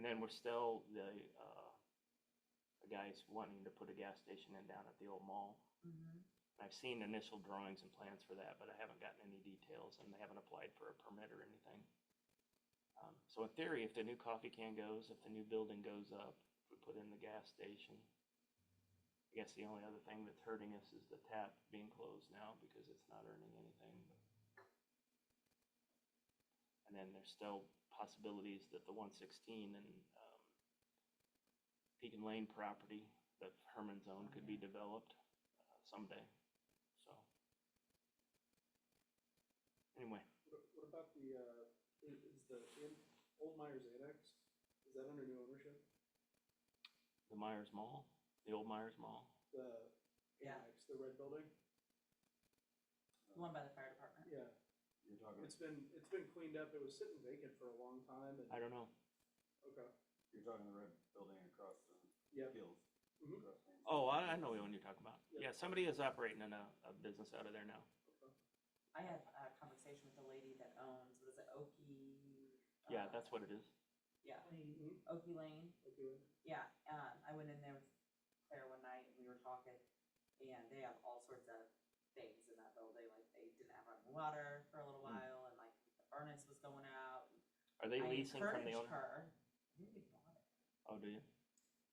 And then we're still the guys wanting to put a gas station in down at the old mall.
Mm-hmm.
I've seen initial drawings and plans for that, but I haven't gotten any details, and they haven't applied for a permit or anything. So in theory, if the new coffee can goes, if the new building goes up, we put in the gas station. I guess the only other thing that's hurting us is the tap being closed now because it's not earning anything. And then there's still possibilities that the 116 and Pekin Lane property, the Herman Zone, could be developed someday. So anyway,
What about is the Old Myers Annex, is that under new ownership?
the Myers Mall, the old Myers Mall.
The
Yeah.
annex, the red building?
The one by the fire department.
Yeah,
You're talking,
it's been cleaned up, it was sitting vacant for a long time and,
I don't know.
okay,
you're talking the red building across the
yep.
hills.
Mhm.
Across Main Street.
Oh, I know the one you're talking about.
Yeah.
Yeah, somebody is operating in a business out of there now.
I had a conversation with the lady that owns, what is it, Oki?
Yeah, that's what it is.
Yeah,
Mhm.
Oki Lane.
Okay.
Yeah, I went in there with Claire one night and we were talking, and they have all sorts of things in that building, like they didn't have running water for a little while, and like the furnace was going out.
Are they
I
leasing from the
encouraged
owner?
her, I think they bought it,
Oh, do you?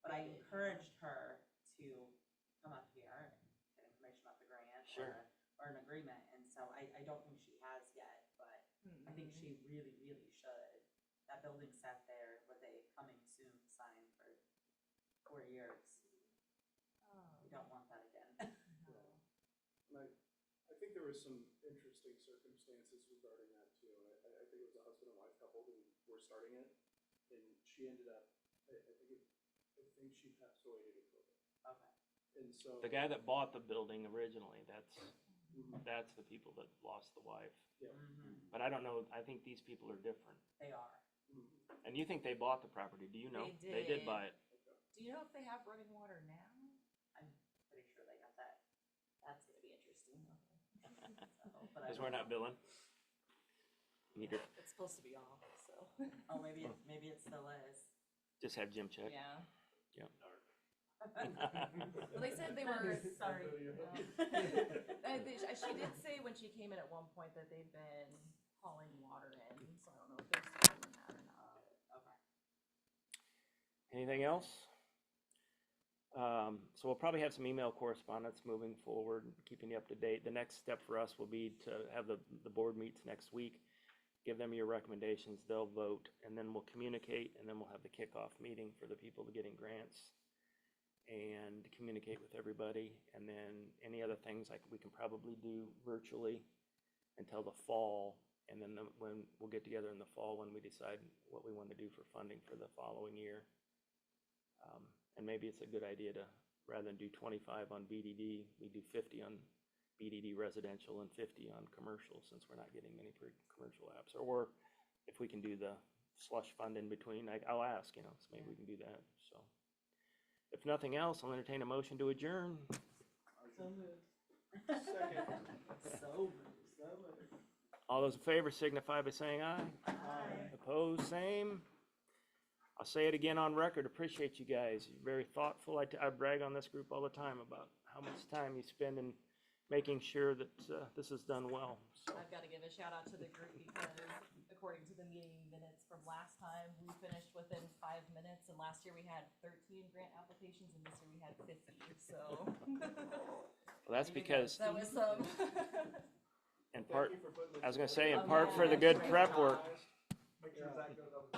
but I encouraged her to come up here and get information about the grant
Sure.
or an agreement, and so I don't think she has yet, but I think she really, really should. That building sat there with a coming soon sign for 4 years. We don't want that again.
And I think there was some interesting circumstances regarding that too. I think it was a husband and wife couple who were starting it, and she ended up, I think she passed away due to COVID.
Okay.
And so.
The guy that bought the building originally, that's
Mhm.
the people that lost the wife.
Yeah.
Mm-hmm.
But I don't know, I think these people are different.
They are.
Mhm.
And you think they bought the property, do you know?
They
did
did.
buy it.
Do you know if they have running water now?
I'm pretty sure they got that.
That's gonna be interesting.
So, but I
Because we're
don't
not billing. You need to
It's supposed to be off, so.
know. Oh, maybe it still is.
just have Jim check.
Yeah.
Yep.
Well, they said they were,
Sorry.
she did say when she came in at one point that they'd been hauling water in, so I don't know if they're still doing that or not.
Okay.
Anything else? So we'll probably have some email correspondence moving forward, keeping you up to date. The next step for us will be to have the board meets next week, give them your recommendations, they'll vote, and then we'll communicate, and then we'll have the kickoff meeting for the people getting grants and communicate with everybody. And then any other things like we can probably do virtually until the fall. And then when we'll get together in the fall when we decide what we want to do for funding for the following year. And maybe it's a good idea to, rather than do 25 on BDD, we do 50 on BDD residential and 50 on commercial, since we're not getting many commercial apps. Or if we can do the slush fund in between, I'll ask, so maybe we can do that. So if nothing else, I'll entertain a motion to adjourn.
So moved.
Second.
So moved.
All those in favor signify by saying aye.
Aye.
Opposed, same. I'll say it again on record, appreciate you guys. You're very thoughtful. I brag on this group all the time about how much time you spend in making sure that this is done well. So
I've got to give a shout out to the group because according to the meeting minutes from last time, we finished within 5 minutes, and last year we had 13 grant applications, and this year we had 50, so.
well, that's because,
That was some.
in part,
Thank you for putting
I was
this
gonna say, in
Oh,
part
yeah,
for the
that's
good
great
prep
job.
work,
Make sure Zach goes up with